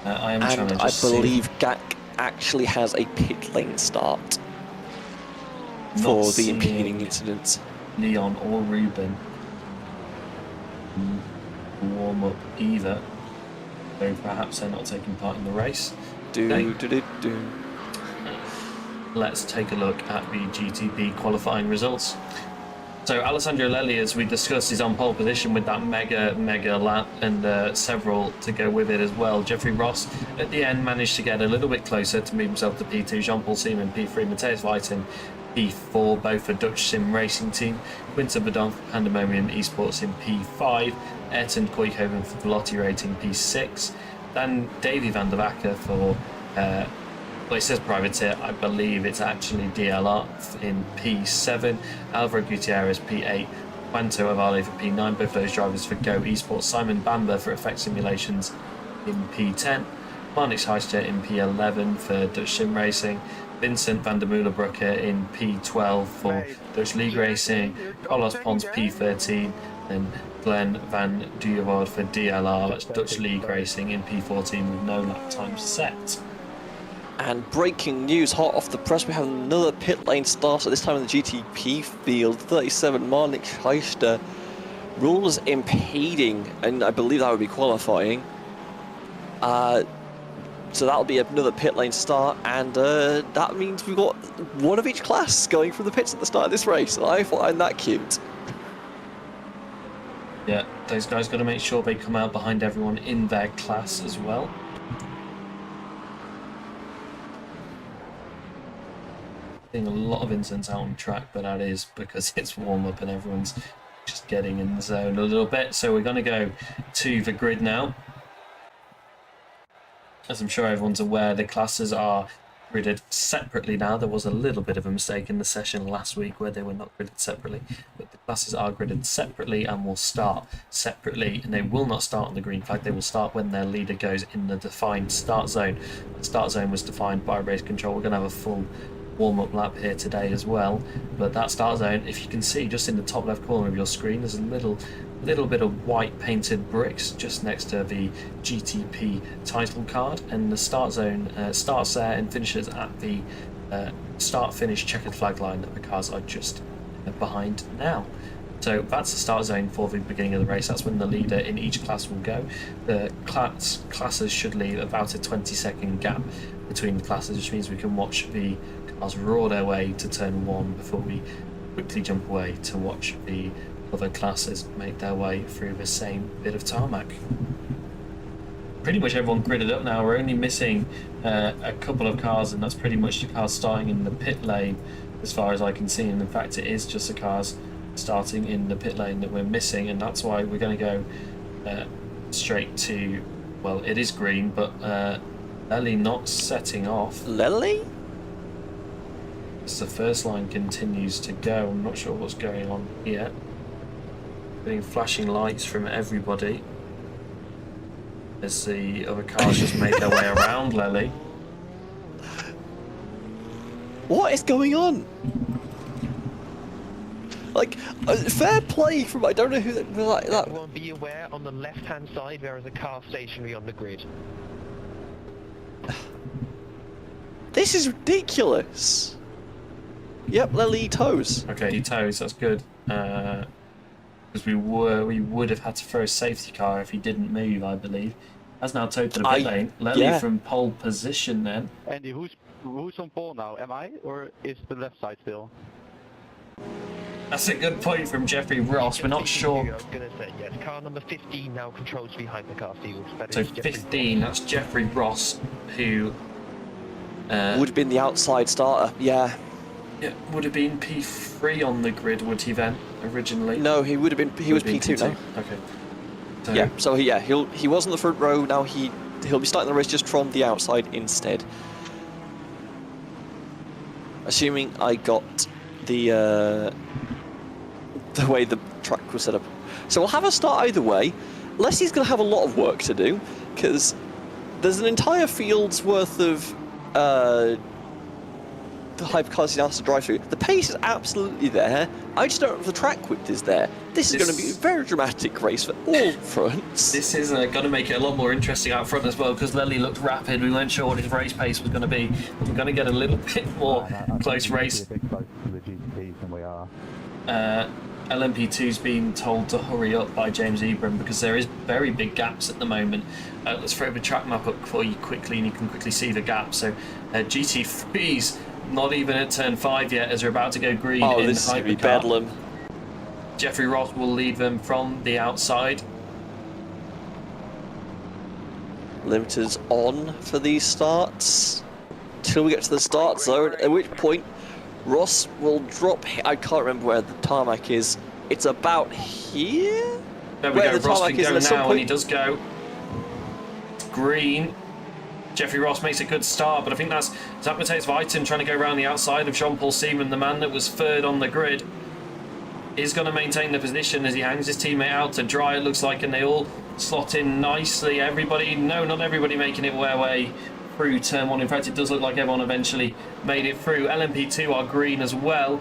I am trying to just believe Gack actually has a pit lane start for the impeding incident. Leon or Ruben warm up either, so perhaps they're not taking part in the race. Let's take a look at the GTP qualifying results. So Alessandro Lelli, as we discussed, is on pole position with that mega lap, and several to go with it as well. Jeffrey Ross at the end managed to get a little bit closer to move himself to P2. Jean-Paul Seaman P3, Matthias Weitin P4, both for Dutch Sim Racing Team. Quinta Badon for Pandemonium Esports in P5. Ayrton Kooijhoven for Velotti Rating P6. Then Davy van der Wacker for, well, it says privateer, I believe it's actually DLR in P7. Alvaro Gutierrez P8. Quanto Avale for P9, both those drivers for Go Esports. Simon Bamber for Effect Simulations in P10. Marnix Heister in P11 for Dutch Sim Racing. Vincent van der Meulenbrucker in P12 for Dutch League Racing. Carlos Pons P13 and Glenn van Duyevoort for DLR, that's Dutch League Racing, in P14 with no lap time set. And breaking news, hot off the press, we have another pit lane starter, this time in the GTP field. 37, Marnix Heister. Rules impeding, and I believe that would be qualifying. So that'll be another pit lane start, and that means we've got one of each class going from the pits at the start of this race, and I find that cute. Yeah, those guys got to make sure they come out behind everyone in their class as well. Seeing a lot of incidents out on track, but that is because it's warm up and everyone's just getting in the zone a little bit. So we're going to go to the grid now. As I'm sure everyone's aware, the classes are gridded separately now. There was a little bit of a mistake in the session last week where they were not gridded separately, but the classes are gridded separately and will start separately, and they will not start on the green flag. They will start when their leader goes in the defined start zone. The start zone was defined by race control. We're going to have a full warm-up lap here today as well, but that start zone, if you can see just in the top left corner of your screen, there's a little bit of white painted bricks just next to the GTP title card, and the start zone starts there and finishes at the start-finish checkered flag line that the cars are just behind now. So that's the start zone for the beginning of the race. That's when the leader in each class will go. The classes should leave about a 20-second gap between the classes, which means we can watch the cars roar their way to turn 1 before we quickly jump away to watch the other classes make their way through the same bit of tarmac. Pretty much everyone gridded up now. We're only missing a couple of cars, and that's pretty much the cars starting in the pit lane as far as I can see, and in fact it is just the cars starting in the pit lane that we're missing, and that's why we're going to go straight to, well, it is green, but Lely not setting off. Lely? As the first line continues to go, I'm not sure what's going on here. Getting flashing lights from everybody as the other cars just make their way around Lely. What is going on? Like, fair play from, I don't know who like that. Everyone be aware, on the left-hand side there is a car stationary on the grid. This is ridiculous. Yep, Lely toes. Okay, he toes, that's good. Because we would have had to throw a safety car if he didn't move, I believe. Has now towed to the pit lane. Lely from pole position then. Andy, who's on pole now? Am I, or is the left side still? That's a good point from Jeffrey Ross. We're not sure. I was going to say, yes, car number 15 now controls behind the car field. So 15, that's Jeffrey Ross, who would have been the outside starter, yeah. Yeah, would have been P3 on the grid, would he then, originally? No, he would have been, he was P2 now. Okay. So, yeah, so he was on the front row, now he'll be starting the race just from the outside instead. Assuming I got the way the track was set up. So we'll have a start either way. Leslie's going to have a lot of work to do, because there's an entire field's worth of the hypercars he has to drive through. The pace is absolutely there. I just don't know if the track width is there. This is going to be a very dramatic race for all fronts. This is going to make it a lot more interesting out front as well, because Lely looked rapid. We weren't sure what his race pace was going to be. We're going to get a little bit more close race. A bit closer to the GTPs than we are. LMP2's been told to hurry up by James Ebram because there is very big gaps at the moment. Let's throw the track map up for you quickly and you can quickly see the gap. So GT3's not even at turn 5 yet as they're about to go green in this is going to be hypercar. bedlam. Jeffrey Ross will lead them from the outside. Limiters on for these starts till we get to the start zone, at which point Ross will drop. I can't remember where the tarmac is. It's about here? There we Where go. the Ross tarmac can is go at some now, and point. he does go. It's green. Jeffrey Ross makes a good start, but I think that's Zappate's Viton trying to go around the outside of Jean-Paul Seaman, the man that was third on the grid. Is going to maintain the position as he hangs his teammate out to dry, it looks like, and they all slot in nicely. Everybody, no, not everybody making it their way through turn 1. In fact, it does look like everyone eventually made it through. LMP2 are green as well.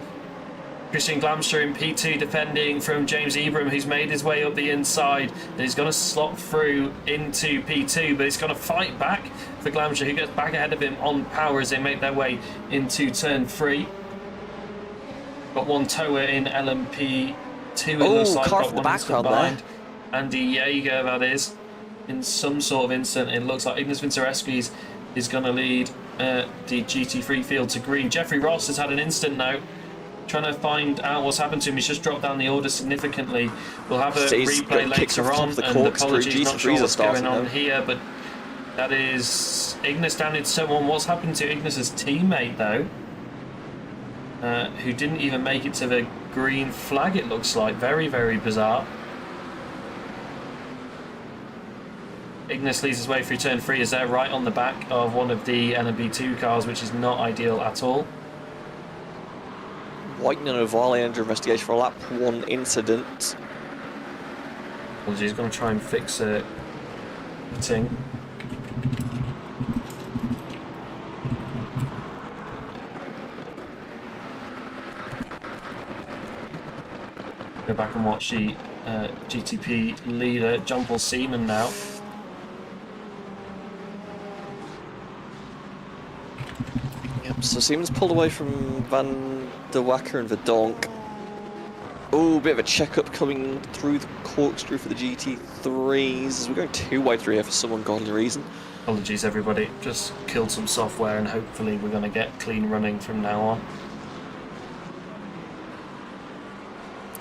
Christian Glamster in P2 defending from James Ebram, who's made his way up the inside, and he's going to slot through into P2, but he's going to fight back for Glamster, who gets back ahead of him on power as they make their way into turn 3. Got one tower in LMP2, it looks like. Car Got from the one instant background behind. there. Andy Jaeger, that is. In some sort of instant, it looks like Ignis Vincerescu is going to lead the GT3 field to green. Jeffrey Ross has had an instant now, trying to find out what's happened to him. He's just dropped down the order significantly. We'll have a replay later on, and apologies, not sure what's going on here, but that is Ignis down in someone. What's happened to Ignis's teammate, though? Who didn't even make it to the green flag, it looks like. Very, very bizarre. Ignis leads his way through turn 3 as they're right on the back of one of the LMP2 cars, which is not ideal at all. Whiten and Ovale under investigation for a lap 1 incident. Well, he's going to try and fix a thing. Go back and watch the GTP leader, Jean-Paul Seaman now. Yep, so Siemens pulled away from Van der Wacker and Verdonk. Oh, bit of a checkup coming through the corkscrew for the GT3s as we're going too wide through here for some ungodly reason. Apologies everybody, just killed some software and hopefully we're going to get clean running from now on.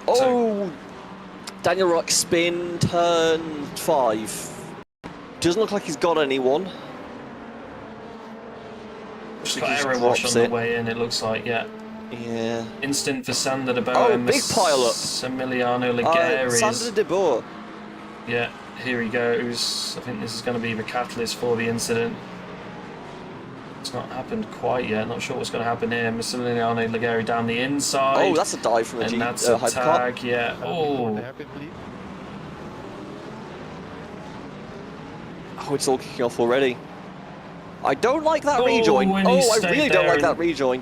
Oh! Daniel Rock spin, turn 5. Doesn't look like he's got anyone. Just got aero wash on the way in, it looks like, yeah. Yeah. Instant for Sander de Boer. Oh, big pile up. Emiliano Lagares. Sander de Boer. Yeah, here he goes. I think this is going to be the catalyst for the incident. It's not happened quite yet. Not sure what's going to happen here. Emiliano Lagares down the inside. Oh, that's a dive from a and that's a hypercar. tag, yeah. Oh. Oh, it's all kicking off already. I don't like that rejoin. Oh, I really don't like that rejoin.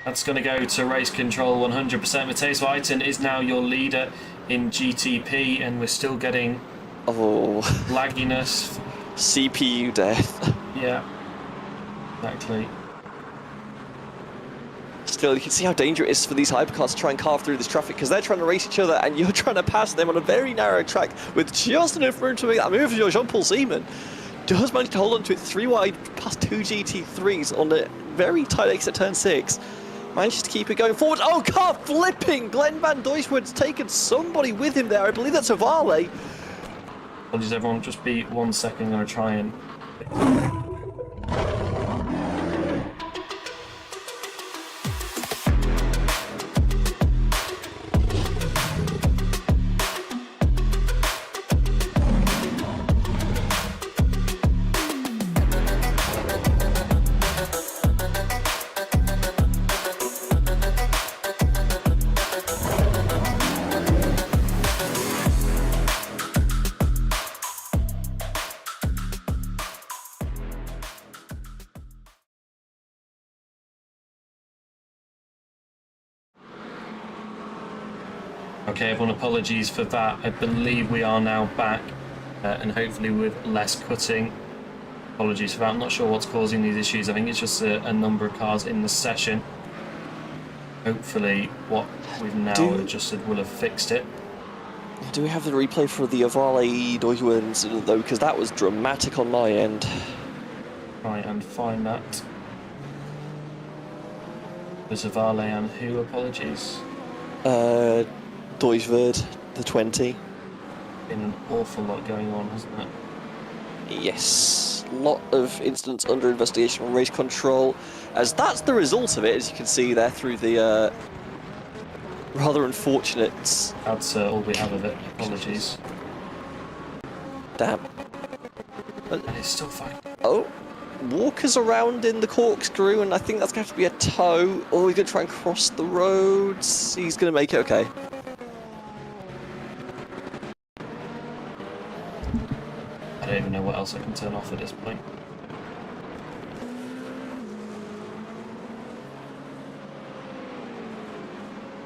That's going to go to race control 100%. Matthijs Viton is now your leader in GTP, and we're still getting lagginess. CPU death. Yeah, exactly. Still, you can see how dangerous it is for these hypercars to try and carve through this traffic because they're trying to race each other and you're trying to pass them on a very narrow track with just enough room to make that move. Jean-Paul Seaman does manage to hold on to it 3 wide past 2 GT3s on a very tight exit turn 6. Manages to keep it going forward. Oh, car flipping! Glenn Van Duyswood's taken somebody with him there. I believe that's Ovale. Apologies everyone, just be 1 second. I'm going to try and... Okay, everyone, apologies for that. I believe we are now back, and hopefully with less cutting. Apologies for that. I'm not sure what's causing these issues. I think it's just a number of cars in the session. Hopefully what we've now adjusted will have fixed it. Do we have the replay for the Avale Deutschland incident though? Because that was dramatic on my end. Try and find that. Was Avale and who? Apologies. Deutschland, the 20. Been an awful lot going on, hasn't it? Yes, a lot of incidents under investigation from race control, as that's the result of it, as you can see there through the rather unfortunate... That's all we have of it. Apologies. Damn. And it's still fine. Oh, Walker's around in the corkscrew, and I think that's going to have to be a tow. Oh, he's going to try and cross the roads. He's going to make it okay. I don't even know what else I can turn off at this point.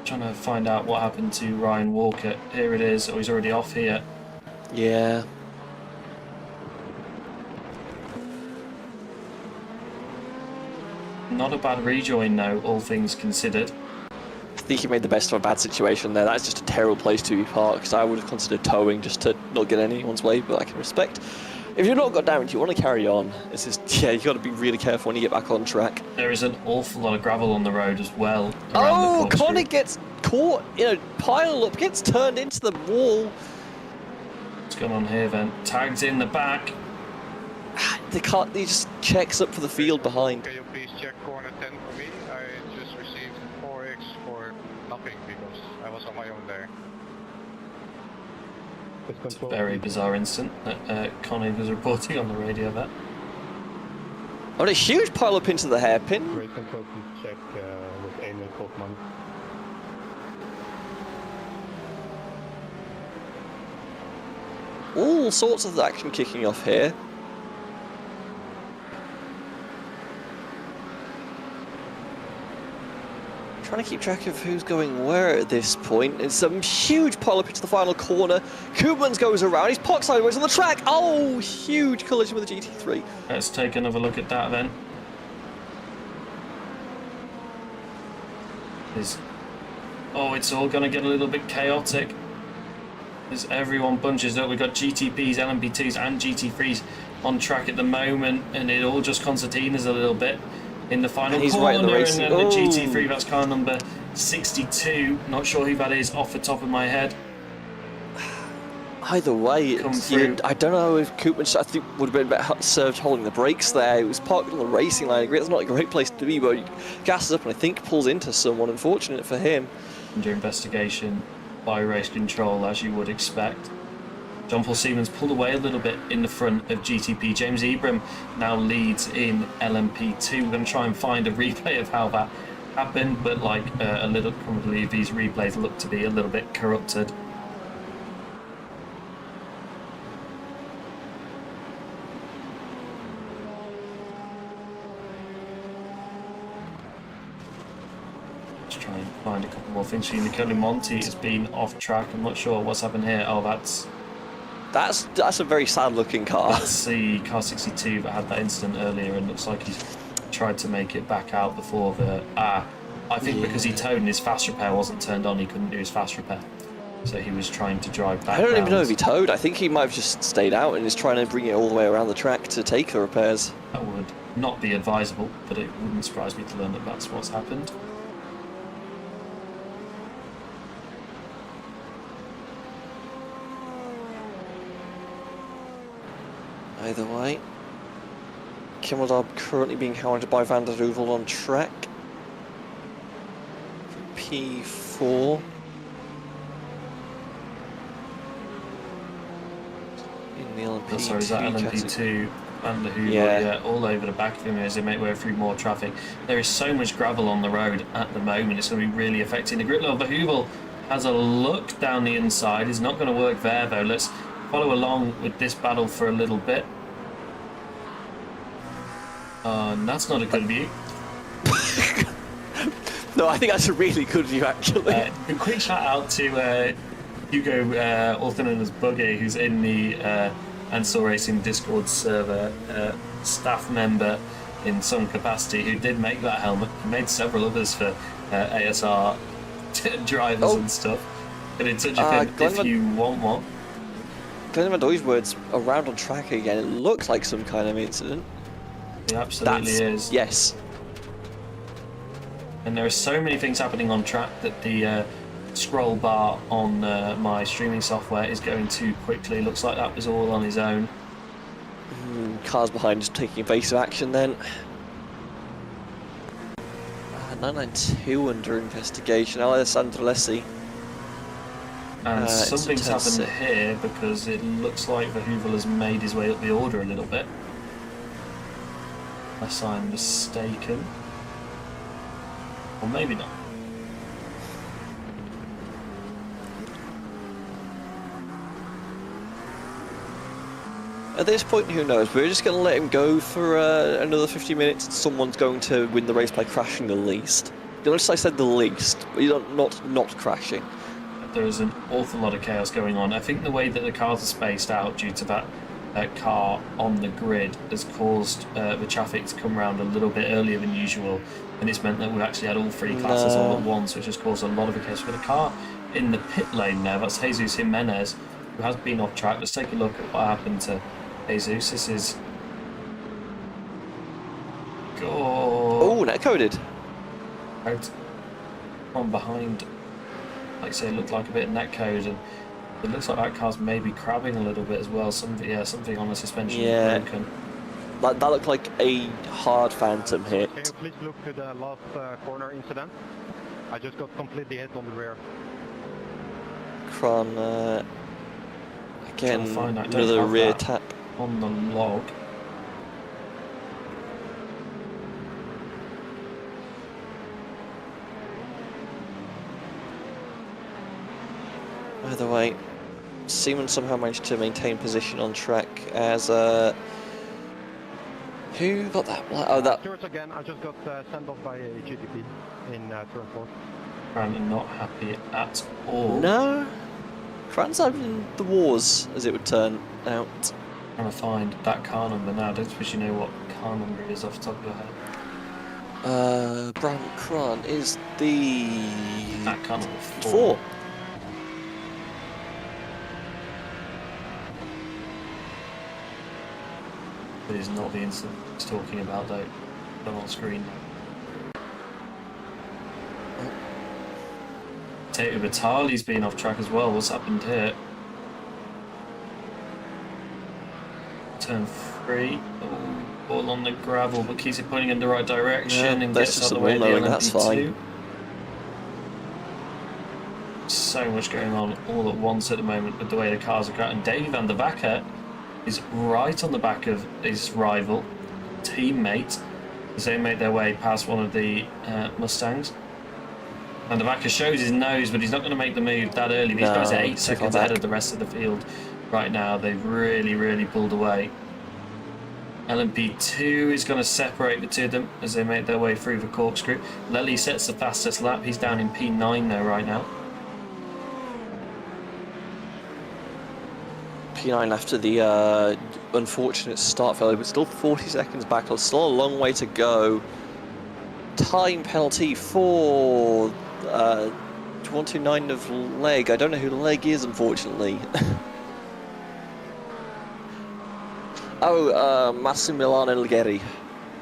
Trying to find out what happened to Ryan Walker. Here it is. Oh, he's already off here. Yeah. Not a bad rejoin though, all things considered. I think he made the best of a bad situation there. That's just a terrible place to be parked. I would have considered towing just to not get in anyone's way, but I can respect. If you've not got damage, you want to carry on. It's just, yeah, you got to be really careful when you get back on track. There is an awful lot of gravel on the road as well. Oh, Connor gets caught, pile up, gets turned into the wall. What's going on here then? Tags in the back. He just checks up for the field behind. Can you please check corner 10 for me? I just received 4x for nothing because I was on my own there. It's a very bizarre incident that Connie was reporting on the radio there. Oh, a huge pile up into the hairpin. Race control to check with Emil Koopman. All sorts of action kicking off here. Trying to keep track of who's going where at this point. It's some huge pile up into the final corner. Koopmans goes around. He's parked sideways on the track. Oh, huge collision with the GT3. Let's take another look at that then. It's all going to get a little bit chaotic as everyone bunches up. We've got GTPs, LMP2s and GT3s on track at the moment, and it all just concertinas a little bit in the final corner, right in the race. and then the GT3, that's car number 62. Not sure who that is off the top of my head. Either way, I don't know if Koopman, I think, would have been better served holding the brakes there. It was parked on the racing line. I agree, it's not a great place to be, but he gasses up and I think pulls into someone. Unfortunate for him. Under investigation by race control, as you would expect. John Paul Siemens pulled away a little bit in the front of GTP. James Ebram now leads in LMP2. We're going to try and find a replay of how that happened, but probably these replays look to be a little bit corrupted. Let's try and find a couple more things. Nicolo Monti has been off track. I'm not sure what's happened here. Oh, That's a very sad-looking car. That's the car 62 that had that incident earlier, and looks like he's tried to make it back out before the... I think because he towed and his fast repair wasn't turned on, he couldn't do his fast repair. So he was trying to drive back. I don't even know if he towed. I think he might have just stayed out and is trying to bring it all the way around the track to take the repairs. That would not be advisable, but it wouldn't surprise me to learn that that's what's happened. Either way, Kimmeldar currently being hounded by Van der Heuvel on track. P4. In the LMP2. Sorry, is that LMP2? Van der Heuvel, yeah, all over the back of him as they make way through more traffic. There is so much gravel on the road at the moment, it's going to be really affecting the grid load. Van der Heuvel has a look down the inside. It's not going to work there though. Let's follow along with this battle for a little bit. And that's not a good view. No, I think that's a really good view, actually. A quick shout out to Hugo, also known as Buggy, who's in the Ansel Racing Discord server, staff member in some capacity, who did make that helmet. He made several others for ASR drivers and stuff. Get in touch with him if you want one. Glenn Mandoy's words around on track again. It looks like some kind of incident. It absolutely is. Yes. And there are so many things happening on track that the scroll bar on my streaming software is going too quickly. Looks like that was all on his own. Cars behind just taking evasive action then. 992 under investigation. Alessandro Lessi. And something's happened here because it looks like Verhoeven has made his way up the order a little bit. Unless I'm mistaken. Or maybe not. At this point, who knows? We're just going to let him go for another 50 minutes. Someone's going to win the race by crashing the least. Notice I said the least, not crashing. There's an awful lot of chaos going on. I think the way that the cars are spaced out due to that car on the grid has caused the traffic to come around a little bit earlier than usual, and it's meant that we've actually had all three classes all at once, which has caused a lot of chaos. We've got a car in the pit lane now. That's Jesus Jimenez, who has been off track. Let's take a look at what happened to Jesus. This is... Oh, netcoded. Out on behind. Like I say, it looked like a bit of netcode, and it looks like that car's maybe crabbing a little bit as well. Something on the suspension is broken. That looked like a hard phantom hit. Can you please look to the last corner incident? I just got completely hit on the rear. Kron, again, Find out. another rear tap. On the log. Either way, Seaman somehow managed to maintain position on track as who got that? Oh, that. Stewards again. I just got sent off by a GTP in turn 4. Apparently not happy at all. No, Kran's having the wars, as it would turn out. Trying to find that car number now. I don't suppose you know what car number it is off the top of your head. Brian Kran is the That car number 4. It is not the incident he's talking about, though. Done on screen. Tato Batali's been off track as well. What's happened here? Turn 3. Oh, ball on the gravel, but keeps it pointing in the right direction and gets out of the way of the LMP2. So much going on all at once at the moment with the way the cars are going. And Davey van der Wacker is right on the back of his rival teammate as they make their way past one of the Mustangs. And the Wacker shows his nose, but he's not going to make the move that early. These guys are 8 seconds ahead of the rest of the field right now. They've really pulled away. LMP2 is going to separate the two of them as they make their way through the corkscrew. Lely sets the fastest lap. He's down in P9 though right now. P9 after the unfortunate start failure, but still 40 seconds back. There's still a long way to go. Time penalty for 129 of Leg. I don't know who Leg is, unfortunately. Massimiliano Leggeri,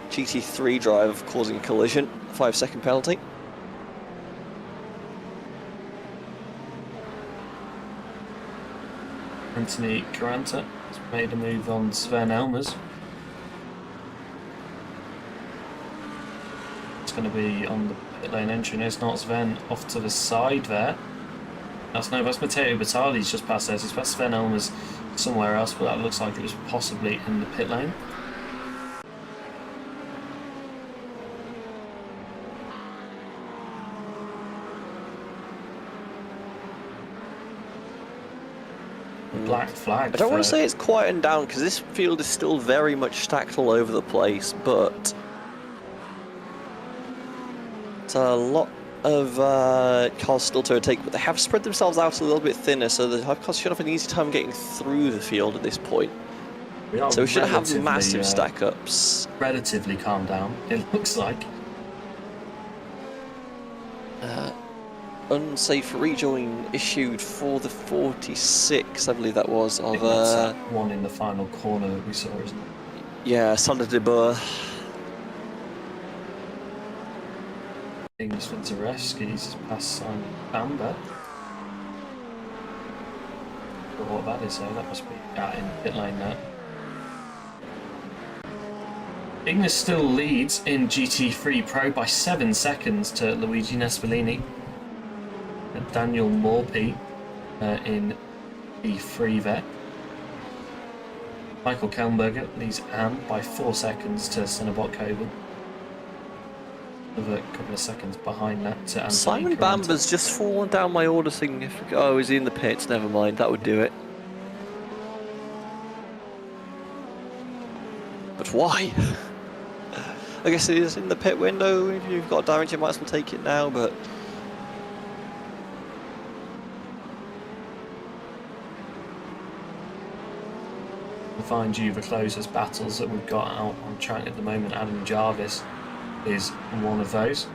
GT3 drive causing a collision. 5-second penalty. Anthony Caranta has made a move on Sven Elmers. It's going to be on the pit lane entry. No, it's not. Sven off to the side there. That's Matteo Batali's just past there. So he's past Sven Elmers somewhere else, but that looks like it was possibly in the pit lane. Black flag. I don't want to say it's quietened down because this field is still very much stacked all over the place, but it's a lot of cars still to overtake, but they have spread themselves out a little bit thinner, so the hypercars should have an easy time getting through the field at this point. So we shouldn't have massive stack-ups. Relatively calm down, it looks like. Unsafe rejoin issued for the 46, I believe that was, I think of... that's that one in the final corner that we saw, isn't it? Yeah, Sander de Boer. English Vintarevsky's past Simon Bamber. But what that is, though, that must be out in pit lane now. Ignis still leads in GT3 Pro by 7 seconds to Luigi Nespolini. And Daniel Morphy in E3 there. Michael Kellenberger leads Anne by 4 seconds to Cinnabot Coburn. Another couple of seconds behind that to Anthony Simon Caranta. Bamber's just fallen down my order significantly. Oh, is he in the pits? Never mind, that would do it. But why? I guess it is in the pit window. If you've got damage, you might as well take it now, but... Find you the closest battles that we've got out on track at the moment. Adam Jarvis is one of those.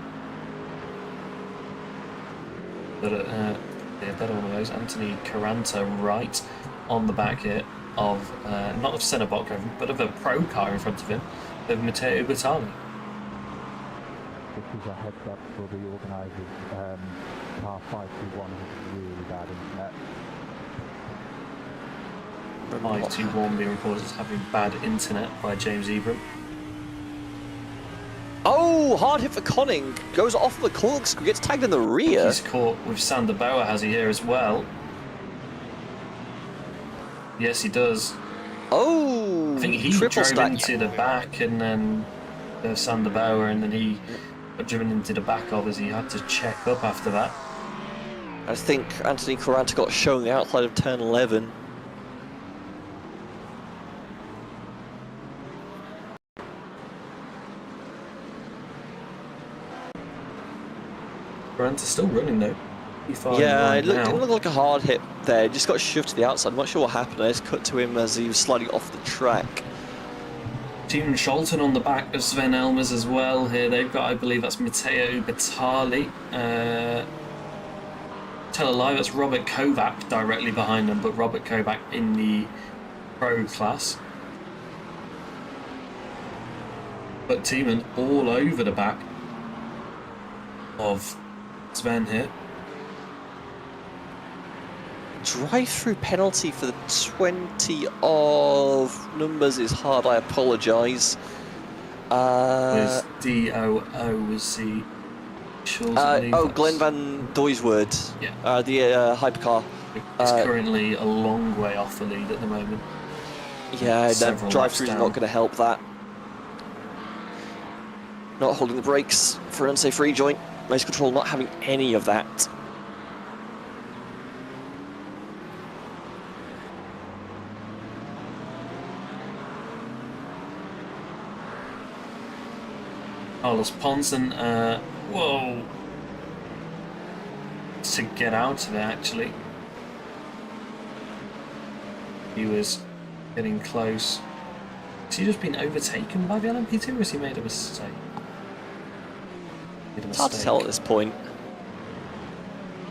But yeah, better one of those. Anthony Caranta right on the back here of not of Cinnabot Coburn, but of a pro car in front of him, of Matteo Bertali. This is a heads up for the organisers. Car 521 has really bad internet. 521 being reported as having bad internet by James Ebram. Oh, hard hit for Conning. Goes off the corkscrew, gets tagged in the rear. He's caught with Sander Bauer, has he, here as well? Yes, he does. Oh, I think he triple drove stack. into the back and then Sander Bauer, and then he got driven into the back of as he had to check up after that. I think Anthony Caranta got shown the outside of turn 11. Caranta's still running though. Yeah, it didn't look like a hard hit there. Just got shoved to the outside. I'm not sure what happened. I just cut to him as he was sliding off the track. Team Scholten on the back of Sven Elmers as well here. They've got, I believe that's Matteo Bertali. Tell a lie, that's Robert Kovac directly behind them, but Robert Kovac in the pro class. But Tiemann all over the back of Sven here. Drive-through penalty for the 20 of numbers is hard. I apologise. With DOO was the Glenn Van Doyswood. Yeah. The hypercar. It's currently a long way off the lead at the moment. Yeah, Several that drive-through is laps not down. going to help that. Not holding the brakes for an unsafe rejoin. Race control not having any of that. Carlos Ponson, whoa, to get out of it actually. He was getting close. Has he just been overtaken by the LMP2 or has he made a mistake? It's hard to tell at this point.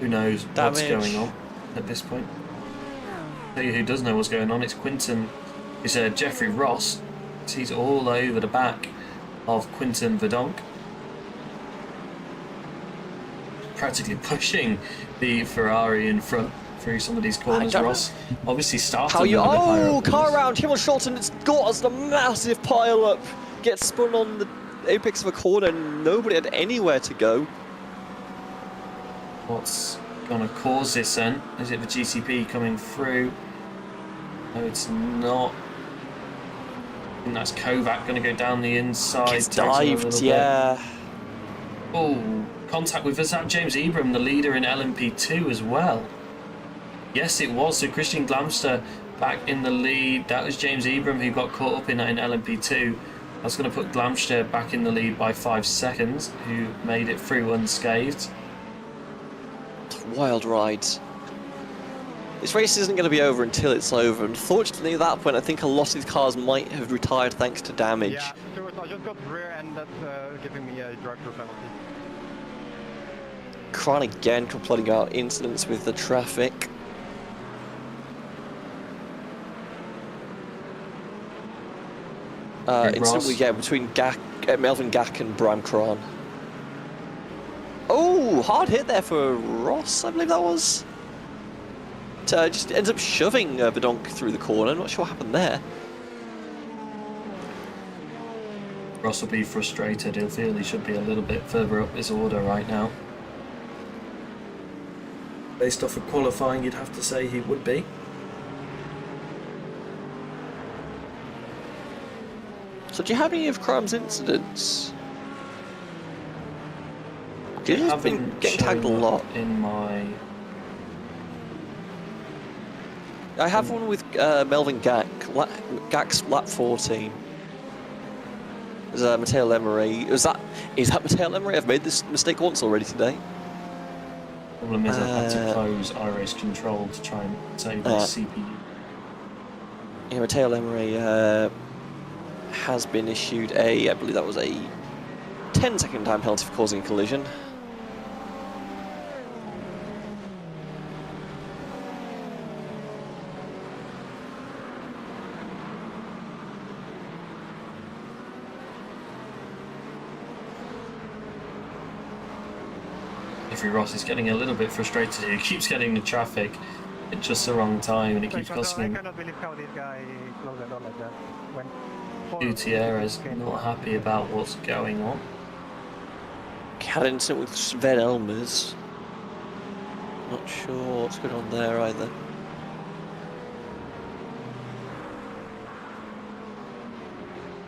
Who knows what's Damage. going on at this point? Tell you who does know what's going on, it's Quinton, it's Jeffrey Ross. He's all over the back of Quinton Verdonk, practically pushing the Ferrari in front through some of these corners. Ross obviously started How you? a little bit higher Oh, up than car this. around Himmel Scholten. It's got us a massive pile up. Gets spun on the apex of a corner. Nobody had anywhere to go. What's going to cause this then? Is it the GCP coming through? No, it's not. I think that's Kovac going to go down the inside. Gets takes him a dived. little Yeah. bit. Oh, contact with us at James Ebram, the leader in LMP2 as well. Yes, it was. So Christian Glamster back in the lead. That was James Ebram who got caught up in that in LMP2. That's going to put Glamster back in the lead by 5 seconds, who made it through unscathed. wild rides. This race isn't going to be over until it's over. Unfortunately, at that point, I think a lot of the cars might have retired thanks to damage. Yeah, so I just got rear-ended, giving me a drive-through penalty. Kron again complaining about incidents with the traffic. Incident we get between Melvin Gack and Bram Kron. Oh, hard hit there for Ross, I believe that was. Just ends up shoving Bedonk through the corner. Not sure what happened there. Ross will be frustrated. He'll feel he should be a little bit further up his order right now. Based off of qualifying, you'd have to say he would be. So do you have any of Crom's incidents? He's been getting tagged a lot. In my... I have one with Melvin Gack. Gack's lap 14. There's Matteo Lemery. Is that Matteo Lemery? I've made this mistake once already today. Problem is I've had to close iRace control to try and save the CPU. Yeah, Matteo Lemery has been issued I believe that was a 10-second time penalty for causing a collision. Ross is getting a little bit frustrated here. He keeps getting the traffic at just the wrong time and it keeps costing him. I cannot believe how this guy closed the door like that. Gutierrez not happy about what's going on. Had an incident with Sven Elmers. Not sure what's going on there either.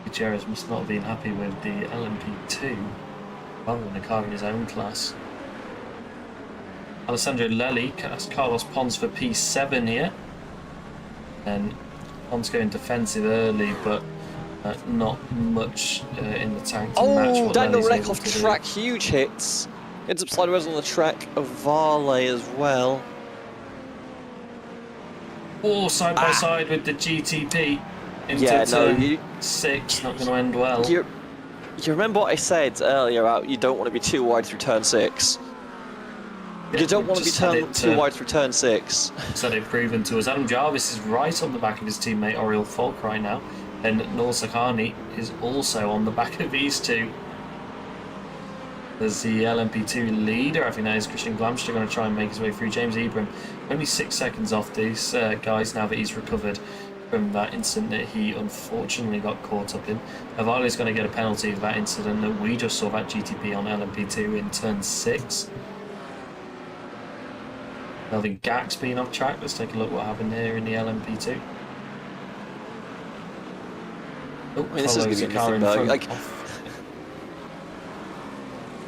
Gutierrez must not have been happy with the LMP2 rather than a car in his own class. Alessandro Lelli has Carlos Pons for P7 here. And Pons going defensive early, but not much in the tank to match what Daniel Lelli's Reck able off to track, huge hits. Ends up sideways on the track of Varley as well. Oh, side by side with the GTP. Into turn 6, not going to end well. You remember what I said earlier about you don't want to be too wide through turn 6? You don't want to be too wide through turn 6. So they've proven to us. Adam Jarvis is right on the back of his teammate Oriel Falk right now. And Noel Sakhani is also on the back of these two. There's the LMP2 leader. I think that is Christian Glamster going to try and make his way through. James Ebram only 6 seconds off these guys now that he's recovered from that incident that he unfortunately got caught up in. Avali is going to get a penalty for that incident that we just saw that GTP on LMP2 in turn 6. Melvin Gack's been off track. Let's take a look what happened here in the LMP2. Oh, I mean, this is going to be anything though. Like,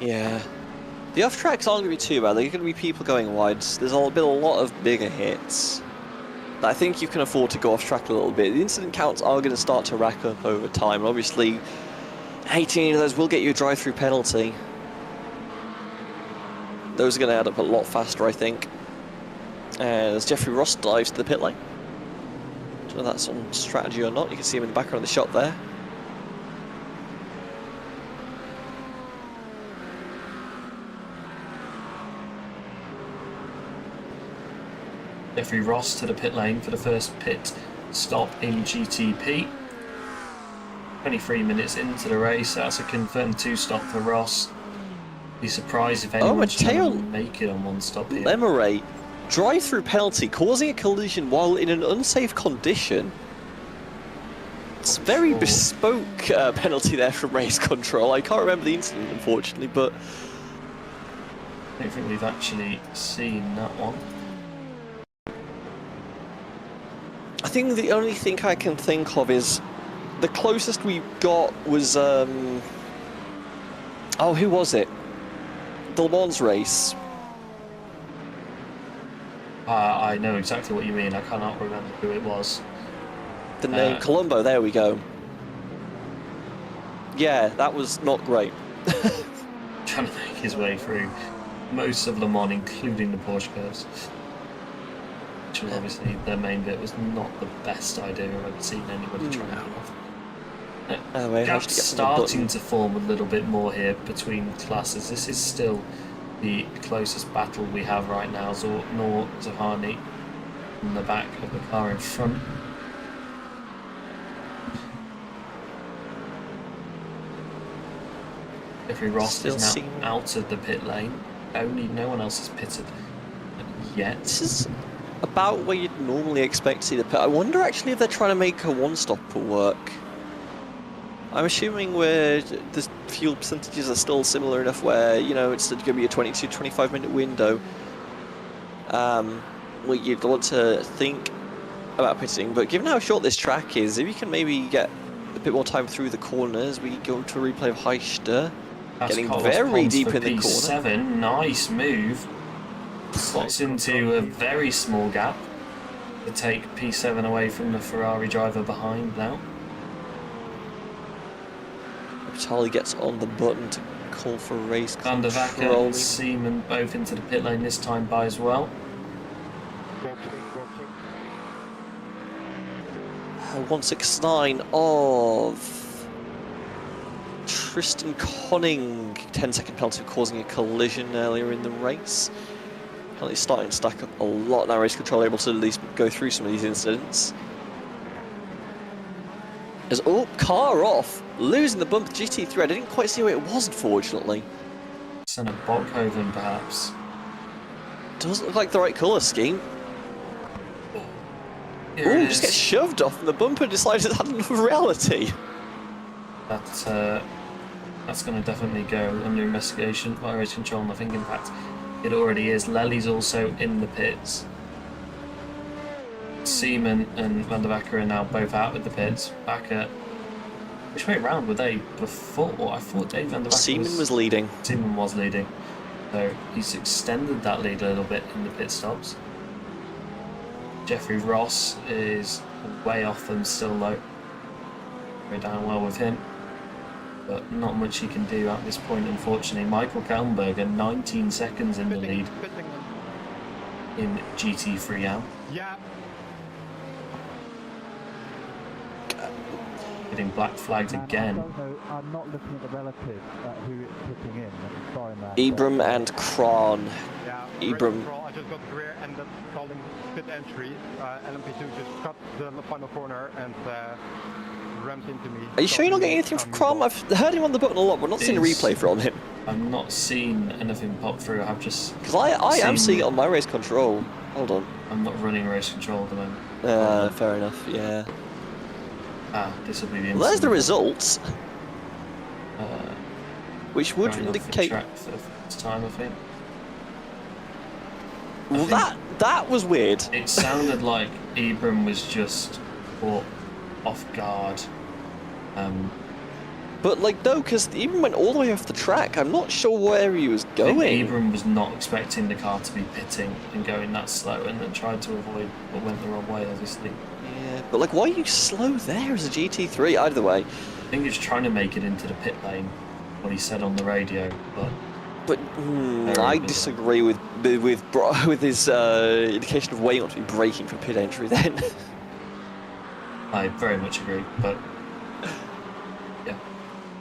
yeah. The off tracks aren't going to be too bad. There are going to be people going wide. There's been a lot of bigger hits. But I think you can afford to go off track a little bit. The incident counts are going to start to rack up over time. And obviously, 18 of those will get you a drive-through penalty. Those are going to add up a lot faster, I think. As Jeffrey Ross dives to the pit lane. I don't know if that's on strategy or not. You can see him in the background of the shot there. Jeffrey Ross to the pit lane for the first pit stop in GTP. 23 minutes into the race, that's a confirmed 2-stop for Ross. Be surprised if anyone's trying to make it on 1 stop here. Lemeray, drive-through penalty, causing a collision while in an unsafe condition. It's very bespoke penalty there from race control. I can't remember the incident, unfortunately, but I don't think we've actually seen that one. I think the only thing I can think of is the closest we got was oh, who was it? The Le Mans race. I know exactly what you mean. I cannot remember who it was. The name Colombo. There we go. Yeah, that was not great. Trying to make his way through. most of Le Mans, including the Porsche curves. Which was obviously their main bit was not the best idea I've ever seen anybody try and pull off. Anyway, how should Gap's you get from the button? starting to form a little bit more here between classes. This is still the closest battle we have right now. Nor Zahani in the back of the car in front. Jeffrey Ross Still is now seeing- out of the pit lane. No one else has pitted yet. This is about where you'd normally expect to see the pit. I wonder actually if they're trying to make a one-stopper work. I'm assuming where the fuel percentages are still similar enough where, you know, it's going to be a 22-25 minute window. Where you'd want to think about pitting, but given how short this track is, if you can maybe get a bit more time through the corners, we go to a replay of Heister. Getting Carlos very Pons deep for in the corner. P7, nice move. Slots into a very small gap to take P7 away from the Ferrari driver behind now. Vitali gets on the button to call for race Van der Vacker control. and Seaman both into the pit lane this time by as well. 169 of Tristan Conning, 10-second penalty for causing a collision earlier in the race. Penalty starting to stack up a lot now. Race control able to at least go through some of these incidents. As car off, losing the bump to GT3. I didn't quite see where it was, unfortunately. Senna Bokhoven perhaps. Doesn't look like the right colour scheme. Here it Just is. gets shoved off, and the bumper decided it had enough of reality. That's going to definitely go under investigation by race control, and I think in fact it already is. Lely's also in the pits. Seaman and Van der Vacker are now both out of the pits. Vacker, which way round were they before? I thought Dave Van der Vacker Seaman was leading. Seaman was leading, so he's extended that lead a little bit in the pit stops. Jeffrey Ross is way off them still though. Very down well with him, but not much he can do at this point, unfortunately. Michael Kallenberger 19 seconds in the lead in GT3 now. Yeah. Getting black flagged And again. I don't know, I'm not looking at the relative who it's putting in. I'm sorry, man. Ibram and Kron. Yeah. Ibram. I just got the rear ended calling pit entry. LMP2 just cut the final corner and rammed into me. Are you sure you're not getting anything from Kron? I've heard him on the button a lot, but not seen a replay from him. I've not seen anything pop through. I've just. Because I am seen- seeing it on my race control. Hold on. I'm not running race control at the moment. Fair enough, yeah. This will be the. Well, there's the incident. results, which would Going off the indicate. track for the first time, I think. Well, that was weird. It sounded like Ibram was just caught off guard. But like no, because he even went all the way off the track. I'm not sure where he was I going. think Ibram was not expecting the car to be pitting and going that slow, and then tried to avoid what went the wrong way, obviously. Yeah, but like, why are you slow there as a GT3? Either way, I think he was trying to make it into the pit lane, what he said on the radio, but but I disagree with his indication of where you want to be braking for pit entry. Then I very much agree. But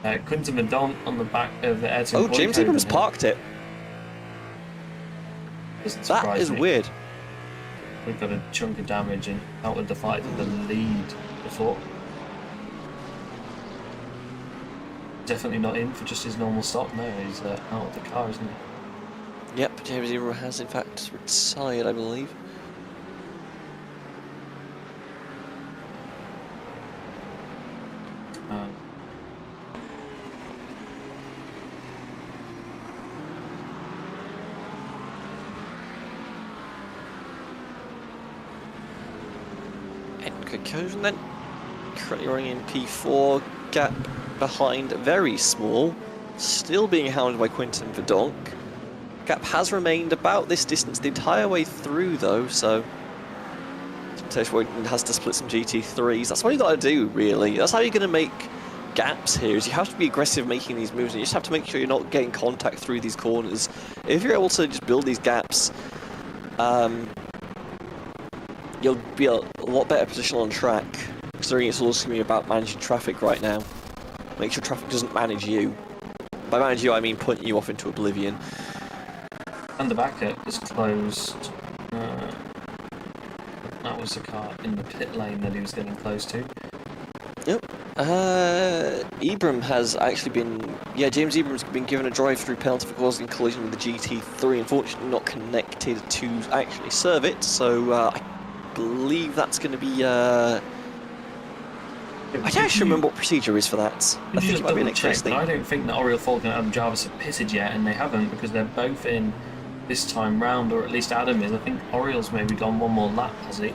yeah, Quinton Madon on the back of the Ayrton. James Boykoven Ibram's here. parked it. Doesn't That surprise is me. weird. We've got a chunk of damage and out of the fight for the lead before. Definitely not in for just his normal stop. No, he's out of the car, isn't he? Yep, James Ibram has in fact retired, I believe. And conclusion then. Currently running in P4, gap behind, very small. Still being hounded by Quinton Verdonk. Gap has remained about this distance the entire way through though, so Wayton has to split some GT3s. That's what you got to do, really. That's how you're going to make gaps here is you have to be aggressive making these moves, and you just have to make sure you're not getting contact through these corners. If you're able to just build these gaps, you'll be a lot better position on track, considering it's also going to be about managing traffic right now. Make sure traffic doesn't manage you. By manage you, I mean point you off into oblivion. And the backer is closed. That was the car in the pit lane that he was getting close to. Yep. Ibram has actually been... Yeah, James Ibram's been given a drive-through penalty for causing collision with the GT3. Unfortunately not connected to actually serve it, so I believe that's going to be... I don't actually remember what procedure is for that. I think it might be an express thing. I don't think that Oriel Falcon and Adam Jarvis have pitted yet, and they haven't, because they're both in this time round, or at least Adam is. I think Oriel's maybe gone one more lap, has he?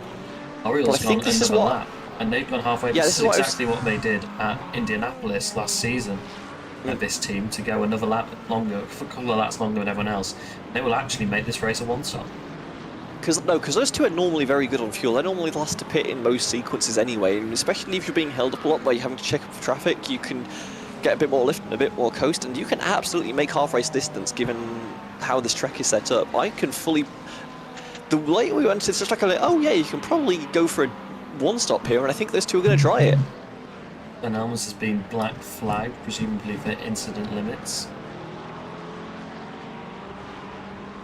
Oriel's gone another lap, and they've gone halfway. Yeah, this is exactly what they did at Indianapolis last season. This team to go another lap longer, a couple of laps longer than everyone else. They will actually make this race a one-stop. Because those two are normally very good on fuel. They're normally the last to pit in most sequences anyway, and especially if you're being held up a lot where you're having to check up for traffic, you can get a bit more lift and a bit more coast, and you can absolutely make half-race distance given how this track is set up. I can fully... The way we went, it's just like, oh yeah, you can probably go for a one-stop here, and I think those two are going to try it. And Elmas has been black flagged, presumably for incident limits.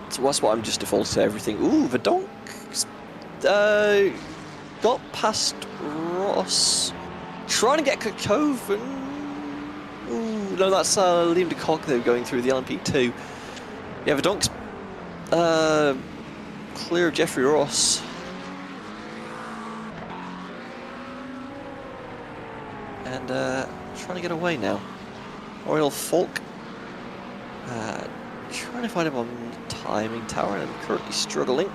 So that's what I'm just defaulting to everything. Ooh, Verdonk got past Ross. Trying to get Kokoven. Ooh, no, that's Liam de Kock though going through the LMP2. Yeah, Verdonk's clear of Jeffrey Ross. And trying to get away now. Oriel Falk. Trying to find him on the timing tower, and I'm currently struggling.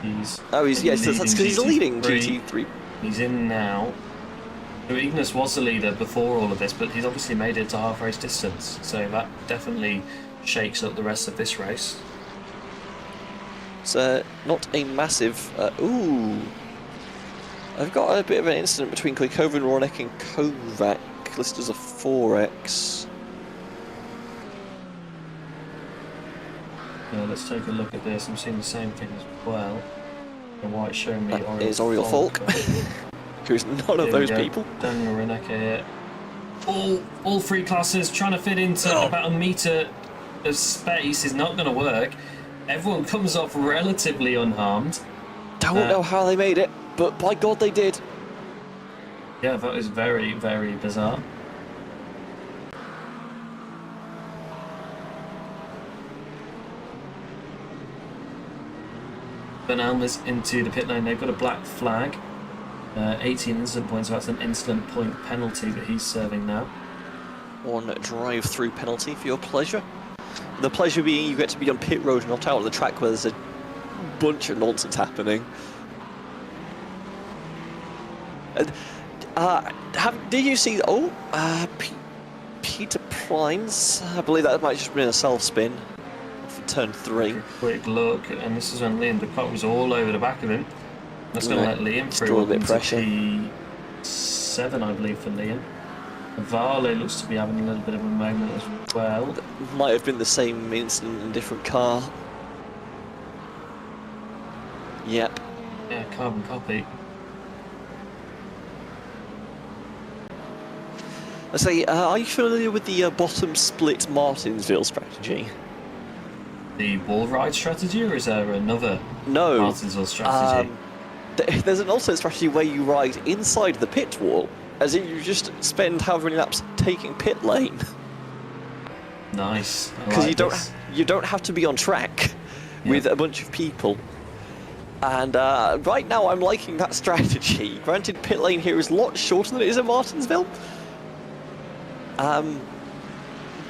He's yes, that's because he's leading GT3. He's in now. So Ignis was the leader before all of this, but he's obviously made it to half-race distance, so that definitely shakes up the rest of this race. It's not a massive... ooh! I've got a bit of an incident between Kokoven, Rornek and Kovac, listed as a 4X. Yeah, let's take a look at this. I'm seeing the same thing as well. The white showing me That is Oriel Falk, who's none of those people. Daniel Reneke here. All three classes trying to fit into about a metre of space is not going to work. Everyone comes off relatively unharmed. Don't know how they made it, but by God they did. Yeah, that is very, very bizarre. Ben Alma's into the pit lane. They've got a black flag. 18 incident points, so that's an incident point penalty that he's serving now. One drive-through penalty for your pleasure. The pleasure being you get to be on pit road, not out on the track where there's a bunch of nonsense happening. Did you see... Peter Plines? I believe that might have just been a self-spin. Turn 3. Quick look, and this is when Liam de Kock was all over the back of him. That's going to let Liam through. A bit pressure. P7, I believe, for Liam. Vale looks to be having a little bit of a moment as well. That might have been the same incident in a different car. Yep. Yeah, carbon copy. I say, are you familiar with the bottom split Martinsville strategy? The wall ride strategy, or is there another No. Martinsville strategy? There's an alternate strategy where you ride inside the pit wall, as in you just spend however many laps taking pit lane. Nice. Because you don't have to be on track with a bunch of people. And right now I'm liking that strategy. Granted, pit lane here is a lot shorter than it is at Martinsville.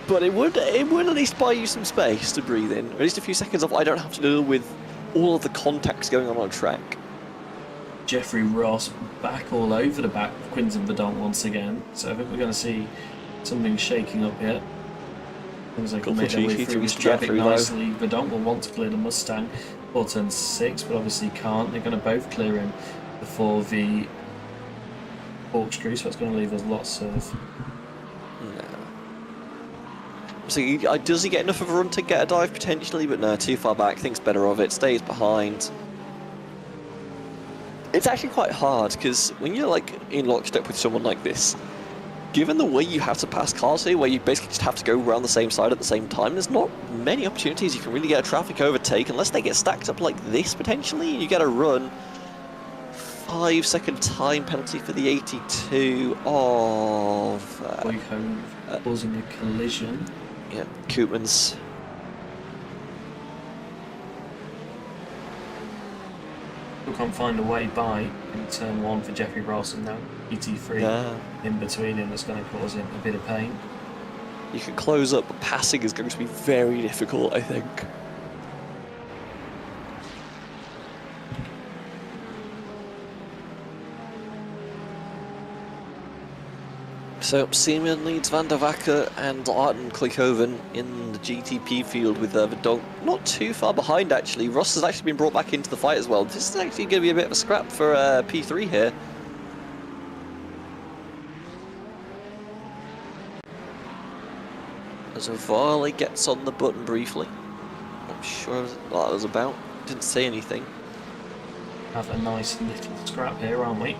But it would at least buy you some space to breathe in. At least a few seconds off. I don't have to deal with all of the contacts going on track. Jeffrey Ross back all over the back of Quinton Verdonk once again. So I think we're going to see something shaking up here. Looks like he'll make their way through this traffic nicely. Verdonk will want to clear the Mustang for turn 6, but obviously can't. They're going to both clear him before the corkscrew, so it's going to leave us lots of So does he get enough of a run to get a dive potentially? But no, too far back. Thinks better of it. Stays behind. It's actually quite hard because when you're like in lockstep with someone like this, given the way you have to pass cars here, where you basically just have to go around the same side at the same time, there's not many opportunities you can really get a traffic overtake unless they get stacked up like this potentially. You get a run. 5-second time penalty for the 82 of Boycove causing a collision. yeah, Koopmans. Still can't find a way by in turn 1 for Jeffrey Ross, and now ET3 Yeah. in between him that's going to cause him a bit of pain. You can close up, but passing is going to be very difficult, I think. So, Seaman leads Van der Wacker and Arten Klikhoven in the GTP field with Verdonk not too far behind, actually. Ross has actually been brought back into the fight as well. This is actually going to be a bit of a scrap for P3 here. As Varley gets on the button briefly. Not sure what that was about. Didn't say anything. Have a nice little scrap here, aren't we?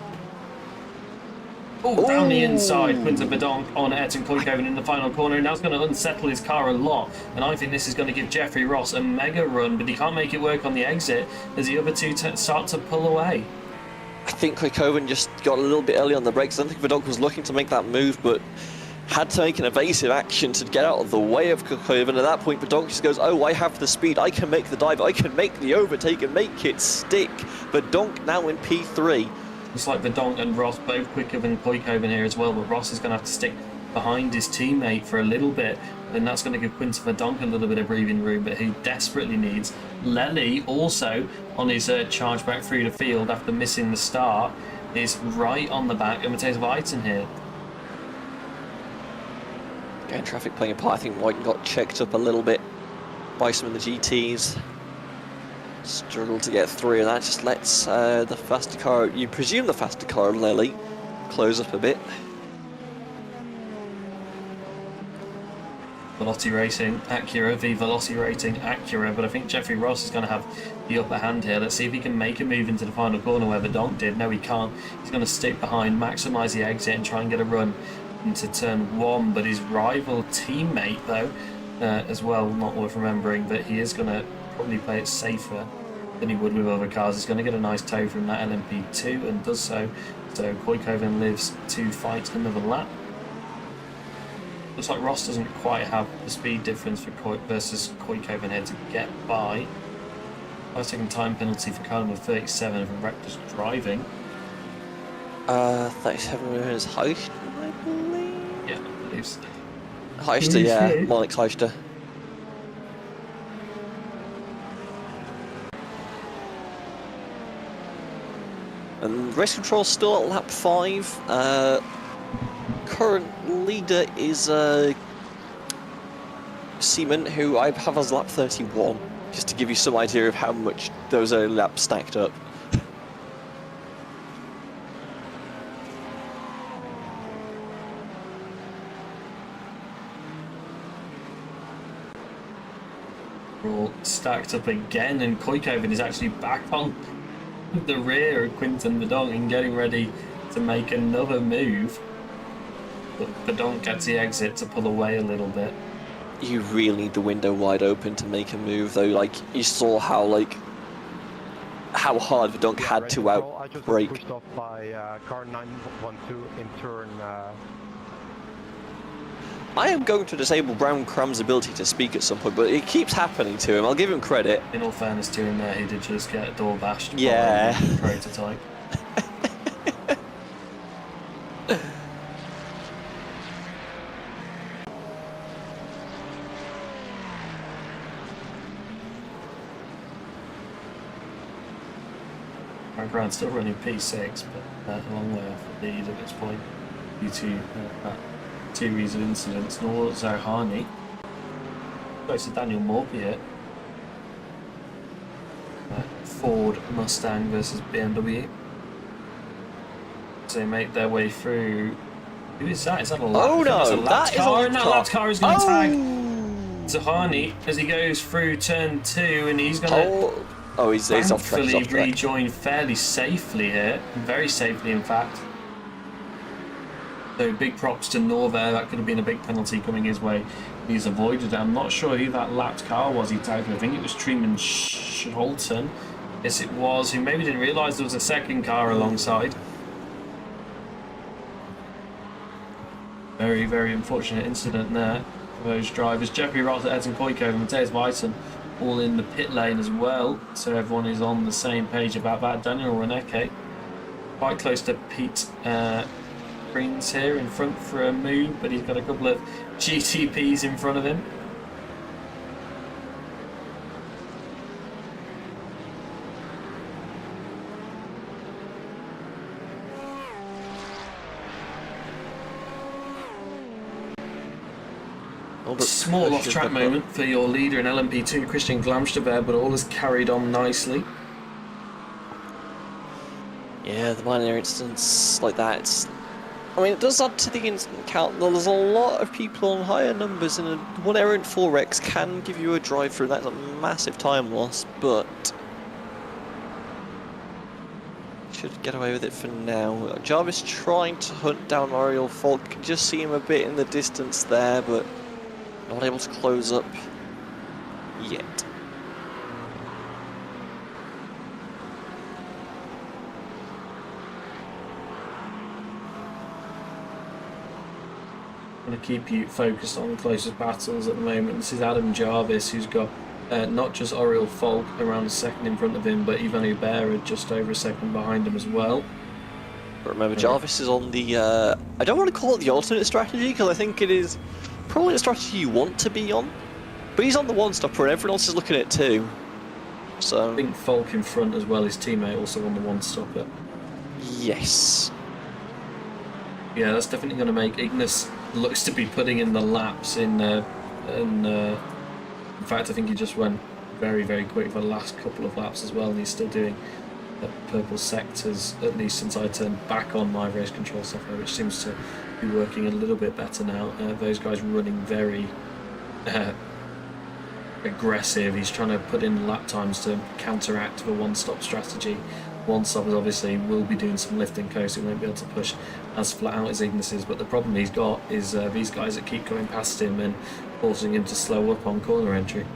Oh, down the inside, Quinton Verdonk on Ayrton Kooijkaven in the final corner, and that's going to unsettle his car a lot. And I think this is going to give Jeffrey Ross a mega run, but he can't make it work on the exit as the other two start to pull away. I think Kooijkaven just got a little bit early on the brakes. I don't think Verdonk was looking to make that move, but had to make an evasive action to get out of the way of Kooijkaven. At that point, Verdonk just goes, oh, I have the speed, I can make the dive, I can make the overtake and make it stick. Verdonk now in P3. Looks like Verdonk and Ross both quicker than Kooijkaven here as well, but Ross is going to have to stick behind his teammate for a little bit, and that's going to give Quinton Verdonk a little bit of breathing room, but he desperately needs. Lely also on his charge back through the field after missing the start is right on the back of Matthias Weiten here. Again, traffic playing a part. I think Whiten got checked up a little bit by some of the GTs. Struggled to get through, and that just lets the faster car, you presume the faster car, Lely, close up a bit. Veloci Racing, Acura v Veloci Racing, Acura, but I think Jeffrey Ross is going to have the upper hand here. Let's see if he can make a move into the final corner where Verdonk did. No, he can't. He's going to stick behind, maximise the exit and try and get a run into turn 1, but his rival teammate, though, as well, not worth remembering, but he is going to probably play it safer than he would with other cars. He's going to get a nice tow from that LMP2 and does so. So Kooijkaven lives to fight another lap. Looks like Ross doesn't quite have the speed difference for versus Kooijkaven here to get by. 5-second time penalty for car number 37 from reckless driving. 37 is Heister, I believe. Yeah, I believe so. Heister, yeah, Malik Heister. And race control still at lap 5. Current leader is Seaman, who I have as lap 31, just to give you some idea of how much those are laps stacked up. We're all stacked up again, and Kooijkaven is actually back on the rear of Quinton Verdonk and getting ready to make another move. But Verdonk gets the exit to pull away a little bit. You really need the window wide open to make a move, though. Like, you saw how hard Verdonk had to I just got outbrake. pushed off by car 912 in turn. I am going to disable Brown Cram's ability to speak at some point, but it keeps happening to him. I'll give him credit. In all fairness to him there, he did just get a door bashed Yeah. by the prototype. Brown still running P6, but a long way off the lead at this point due to that series of incidents. Nor Zohani. Close to Daniel Morpier. Ford Mustang versus BMW. So they make their way through. Who is that? Is that a lap? Oh I think no, that's a lap that is car, a and that car. lap car is going to tag Zahani as he goes through turn 2, and he's going to he's off track. He's thankfully off track. rejoin fairly safely here, very safely in fact. So big props to Nor there. That could have been a big penalty coming his way. He's avoided it. I'm not sure who that lapped car was he tagged with. I think it was Truman Scholten. Yes, it was. Who maybe didn't realise there was a second car alongside. Very, very unfortunate incident there for those drivers. Jeffrey Ross, Edson Koiko, and Matthias Weissen all in the pit lane as well. So everyone is on the same page about that. Daniel Reneke quite close to Pete Greens here in front for a move, but he's got a couple of GTPs in front of him. Small off-track moment for your leader in LMP2, Christian Glamster there, but all has carried on nicely. Yeah, the minor incidents like that, I mean, it does add to the incident count. There's a lot of people on higher numbers, and one error in 4X can give you a drive through. That's a massive time loss, but should get away with it for now. Jarvis trying to hunt down Oriel Falk. Can just see him a bit in the distance there, but not able to close up yet. To keep you focused on the closest battles at the moment. This is Adam Jarvis, who's got not just Oriel Falk around a second in front of him, but Ivan Ubera just over a second behind him as well. But remember, Jarvis is on the I don't want to call it the alternate strategy, because I think it is probably the strategy you want to be on, but he's on the one-stopper and everyone else is looking at it too. So I think Falk in front as well, his teammate also on the one-stopper. Yes. Yeah, that's definitely going to make Ignis looks to be putting in the laps in fact I think he just went very, very quick for the last couple of laps as well, and he's still doing purple sectors, at least since I turned back on my race control software, which seems to be working a little bit better now. Those guys running very aggressive. He's trying to put in lap times to counteract the one-stop strategy. One-stoppers obviously will be doing some lift and coast. He won't be able to push as flat out as Ignis is, but the problem he's got is these guys that keep going past him and forcing him to slow up on corner entry.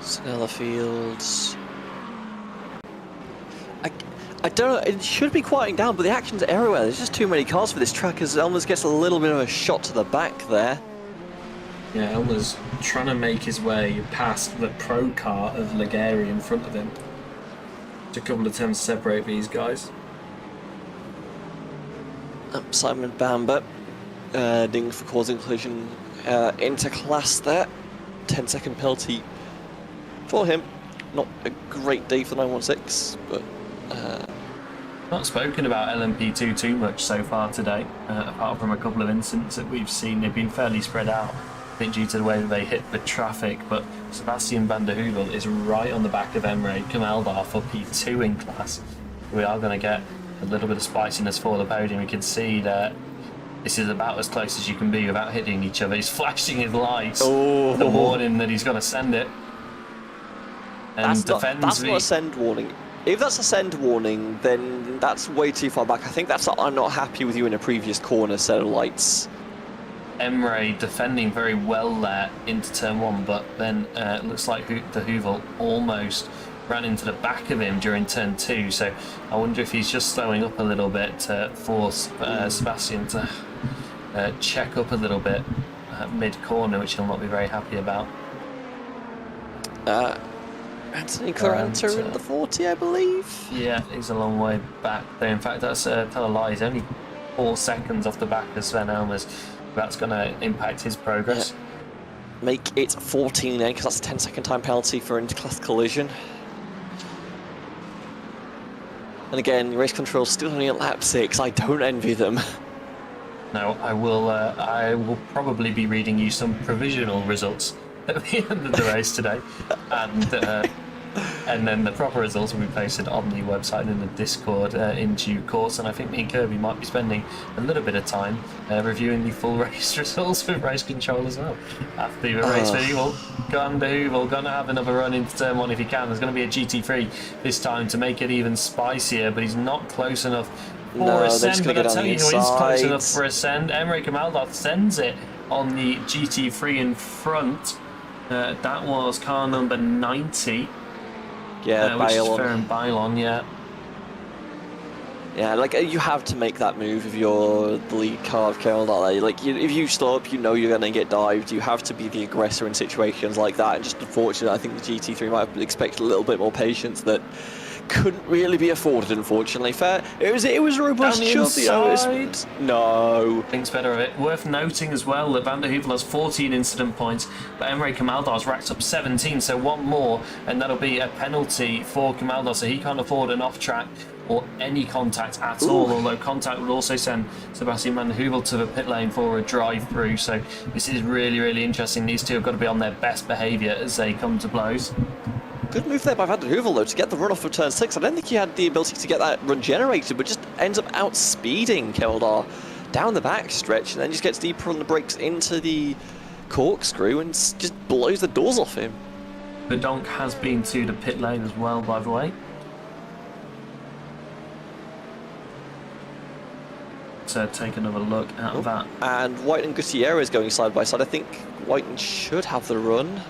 Snellerfields. I don't know, it should be quieting down, but the action's everywhere. There's just too many cars for this track as Elmer's gets a little bit of a shot to the back there. Yeah, Elmer's trying to make his way past the pro car of Ligari in front of him. Just a couple of attempts to separate these guys. Simon Bamber dinged for causing collision into class there. 10-second penalty for him. Not a great day for 916, but not spoken about LMP2 too much so far today, apart from a couple of incidents that we've seen. They've been fairly spread out, I think, due to the way that they hit the traffic, but Sebastian van der Heuvel is right on the back of Emre Kamaldar for P2 in class. We are going to get a little bit of spiciness for the podium. We can see that this is about as close as you can be without hitting each other. He's flashing his lights, the warning that he's going to send it. And that's not a send warning. If that's a send warning, then that's way too far back. I think that's a, I'm not happy with you in a previous corner set of lights. Emre defending very well there into turn 1, but then it looks like the Heuvel almost ran into the back of him during turn 2, so I wonder if he's just slowing up a little bit to force Sebastian to check up a little bit mid-corner, which he'll not be very happy about. Anthony Claranta in the 40, I believe. Yeah, he's a long way back there. In fact, that's tell a lie. He's only 4 seconds off the back of Sven Elmers. That's going to impact his progress. Yeah. Make it 14 then, because that's a 10-second time penalty for interclass collision. And again, race control still only at lap 6. I don't envy them. No, I will probably be reading you some provisional results at the end of the race today, and And then the proper results will be posted on the website and in the Discord in due course. And I think me and Kirby might be spending a little bit of time reviewing the full race results with race control as well. After the race video, Van der Heuvel going to have another run into turn 1 if he can. There's going to be a GT3 this time to make it even spicier, but he's not close enough for Ascend. But I tell you who is close enough for Ascend. Emre Kamaldov sends it on the GT3 in front. That was car number 90. Yeah, which is Ferran Bailon, yeah. Yeah, like you have to make that move if you're the lead car of KL.A. Like if you stop, you know you're going to get dived. You have to be the aggressor in situations like that. And just unfortunately, I think the GT3 might have expected a little bit more patience that couldn't really be afforded. Unfortunately, fair. It was a robust shot. No. Thinks better of it. Worth noting as well that Van der Heuvel has 14 incident points, but Emre Kamaldov's racked up 17, so one more, and that'll be a penalty for Kamaldov. So he can't afford an off-track or any contact at all, although contact would also send Sebastian Van der Heuvel to the pit lane for a drive-through. So this is really, really interesting. These two have got to be on their best behaviour as they come to blows. Good move there by Van der Heuvel, though, to get the run off of turn 6. I don't think he had the ability to get that run generated, but just ends up outspeeding Keldar down the back stretch, and then just gets deeper on the brakes into the corkscrew and just blows the doors off him. The Donk has been to the pit lane as well, by the way. So take another look at that. And White and Gutierrez going side by side. I think White should have the run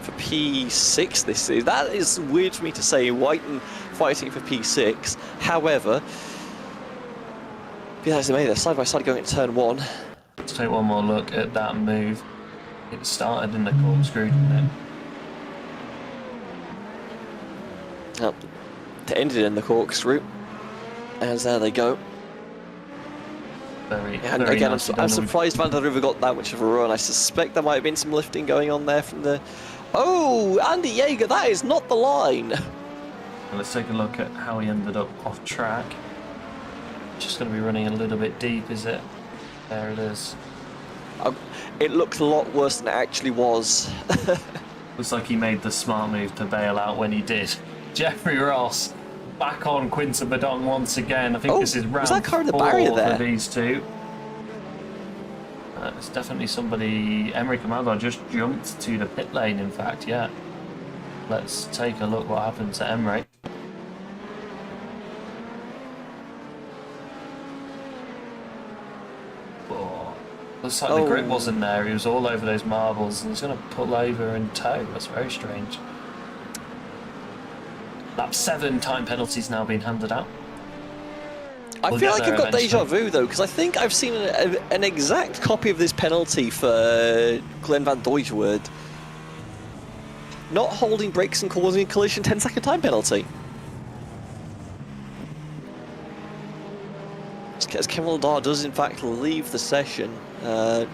for P6 this is. That is weird for me to say, Whiten fighting for P6. However, be that as it may, they're side by side going into turn 1. Let's take one more look at that move. It started in the corkscrew, didn't it? Oh, it ended in the corkscrew. As there they go. Very again, nice I'm surprised Van der Heuvel got that much of a run. I suspect there might have been some lifting going on there from the... Oh, Andy Yeager, that is not the line. Let's take a look at how he ended up off track. Just going to be running a little bit deep, is it? There it is. It looked a lot worse than it actually was. Looks like he made the smart move to bail out when he did. Jeffrey Ross back on Quinta Badong once again. I think this is round 4 for these two. It's definitely somebody. Emre Kamaldov just jumped to the pit lane, in fact, yeah. Let's take a look what happened to Emre. Oh, looks like the grip wasn't there. He was all over those marbles and he's going to pull over and tow. That's very strange. Lap 7 time penalties now being handed out. I feel like I've got deja vu though, because I think I've seen an exact copy of this penalty for Glenn van Dooijvoort. Not holding brakes and causing a collision, 10-second time penalty. As Keldar does in fact leave the session. I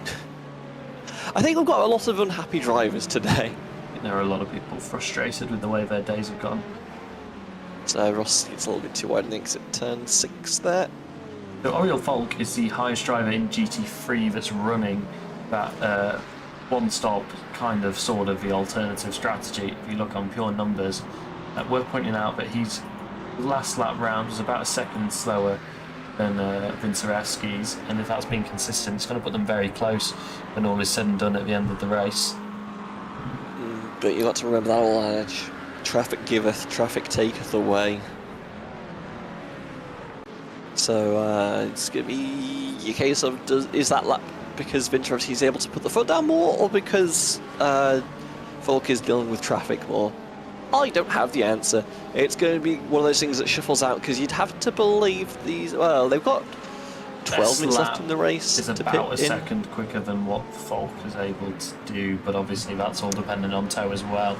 think we've got a lot of unhappy drivers today. I think there are a lot of people frustrated with the way their days have gone. So Ross gets a little bit too wide and exit turn 6 there. So Oriol Falk is the highest driver in GT3 that's running that one-stop kind of sort of the alternative strategy. If you look on pure numbers, worth pointing out that his last lap round was about a second slower than Vincereski's, and if that's been consistent, it's going to put them very close when all is said and done at the end of the race. But you got to remember that old adage. Traffic giveth, traffic taketh away. So it's going to be a case of, is that lap because Vincereski is able to put the foot down more, or because Falk is dealing with traffic more? I don't have the answer. It's going to be one of those things that shuffles out, because you'd have to believe these... Well, they've got 12 minutes left in the race. It's about a second quicker than what Falk is able to do, but obviously that's all dependent on tow as well.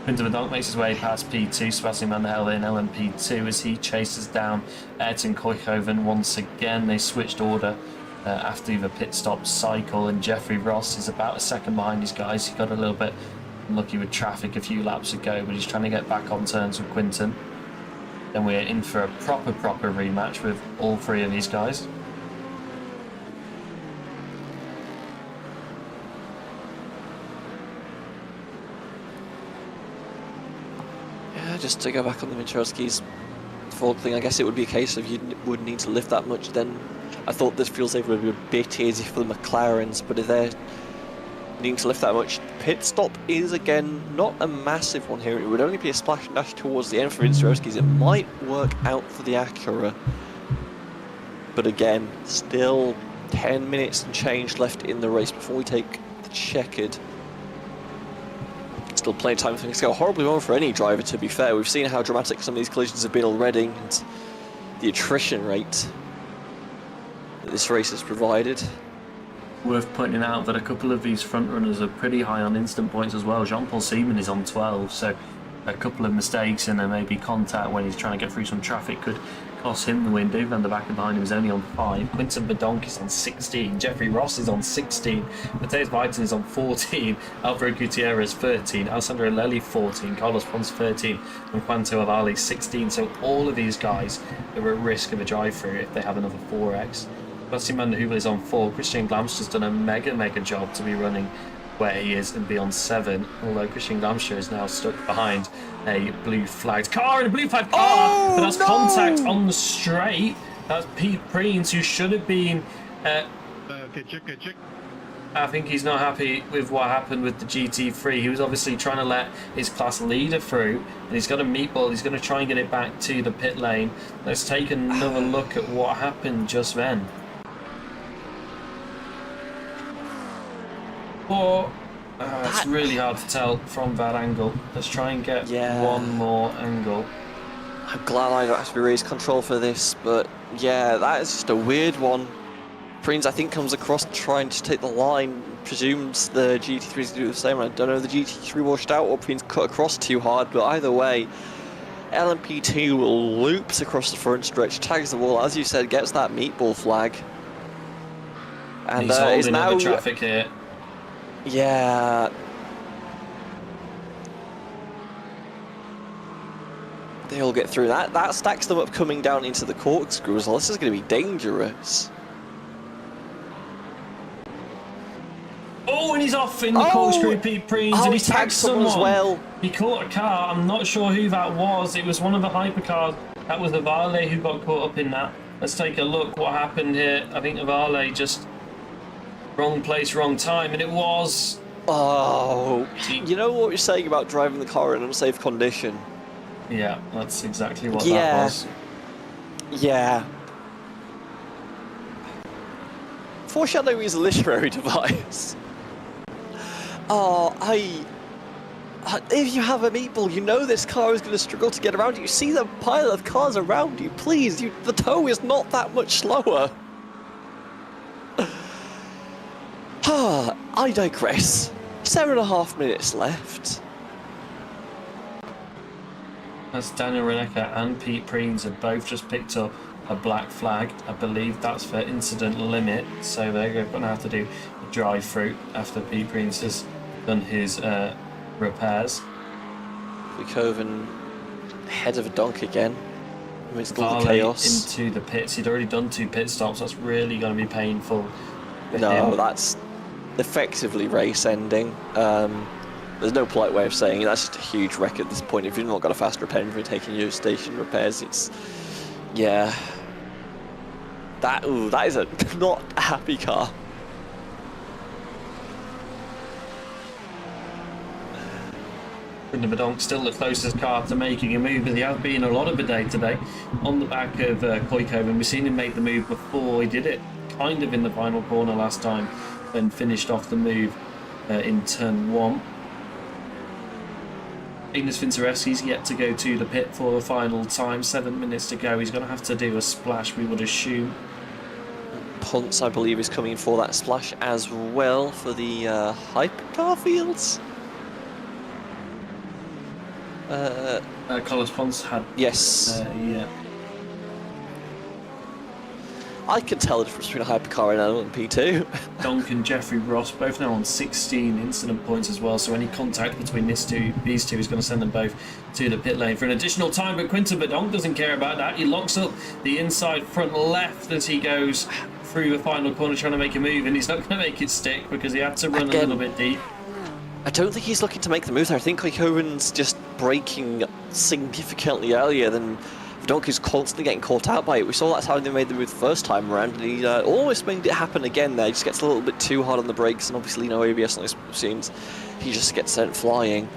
Quinta Badong makes his way past P2, Sebastian Van der Heuvel in LMP2 as he chases down Ayrton Kooijhoven once again. They switched order after the pit stop cycle, and Jeffrey Ross is about a second behind his guys. He got a little bit unlucky with traffic a few laps ago, but he's trying to get back on terms with Quinton. Then we're in for a proper rematch with all three of these guys. just to go back on the Michowski's fault thing, I guess it would be a case of you would need to lift that much. Then I thought this fuel saver would be a bit easy for the McLarens, but if they're needing to lift that much, pit stop is again not a massive one here. It would only be a splash and dash towards the end for Michowski's. It might work out for the Acura, but again, still 10 minutes and change left in the race before we take the checkered. Still plenty of time for things to go horribly wrong for any driver, to be fair. We've seen how dramatic some of these collisions have been already, and the attrition rate that this race has provided. Worth pointing out that a couple of these front runners are pretty high on instant points as well. Jean-Paul Seaman is on 12, so a couple of mistakes and then maybe contact when he's trying to get through some traffic could cost him the win. Dave van der Back behind him is only on 5. Quinton Bedonk is on 16. Jeffrey Ross is on 16. Mateus Biden is on 14. Alvaro Gutierrez 13. Alessandro Lelli 14. Carlos Pons 13. And Juanto Avali 16. So all of these guys are at risk of a drive-through if they have another 4X. Sebastian Manderhubel is on 4. Christian Glamster's done a mega job to be running where he is and be on 7, although Christian Glamster is now stuck behind a blue flagged car in a blue flagged car, but that's contact on the straight. That's Pete Preens, who should have been I think he's not happy with what happened with the GT3. He was obviously trying to let his class leader through, and he's got a meatball. He's going to try and get it back to the pit lane. Let's take another look at what happened just then. Or it's really hard to tell from that angle. Let's try and get one more angle. I'm glad I don't have to be race control for this, but yeah, that is just a weird one. Preens, I think, comes across trying to take the line, presumes the GT3 is going to do the same. I don't know if the GT3 washed out or Preens cut across too hard, but either way, LMP2 loops across the front stretch, tags the wall, as you said, gets that meatball flag. And he's holding is now up the traffic here. Yeah. They all get through that. That stacks them up coming down into the corkscrew as well. This is going to be dangerous. Oh, and he's off in the corkscrew, Pete Preens, and he tagged someone as well. He caught a car. I'm not sure who that was. It was one of the hypercars. That was Avale who got caught up in that. Let's take a look what happened here. I think Avale just wrong place, wrong time, and it was... Oh, you know what you're saying about driving the car in unsafe condition? Yeah, that's exactly what that was. Yeah. Foreshadowing is a literary device. Oh, if you have a meatball, you know this car is going to struggle to get around you. You see the pile of cars around you. Please, the tow is not that much slower. I digress. 7.5 minutes left. As Daniel Reneka and Pete Preens have both just picked up a black flag. I believe that's for incident limit, so they're going to have to do a drive-through after Pete Preens has done his repairs. Koven head of a donk again. Amidst all the Varley chaos. into the pits. He'd already done 2 pit stops. That's really going to be painful for No, him. that's effectively race ending. There's no polite way of saying it. That's just a huge wreck at this point. If you've not got a fast repair and you're taking your station repairs, it's... Yeah. That is not a happy car. Badonk still the closest car to making a move, and he has been a lot of a day today on the back of Koikkonen. We've seen him make the move before. He did it kind of in the final corner last time and finished off the move in turn 1. Ignas Vincerevski's yet to go to the pit for the final time. 7 minutes to go. He's going to have to do a splash, we would assume. Ponce, I believe, is coming for that splash as well for the hypercar fields. Carlos Ponce had... Yes. Yeah. I can tell the difference between a hypercar and an LMP2. Duncan and Jeffrey Ross both now on 16 incident points as well, so any contact between these two is going to send them both to the pit lane for an additional time, but Quinton Bedonk doesn't care about that. He locks up the inside front left as he goes through the final corner trying to make a move, and he's not going to make it stick because he had to run a little bit deep. I don't think he's looking to make the move there. I think Koikkonen's just braking significantly earlier than Verdonk, constantly getting caught out by it. We saw that's how they made the move the first time around, and he almost made it happen again there. He just gets a little bit too hard on the brakes, and obviously no ABS on his machines. He just gets sent flying.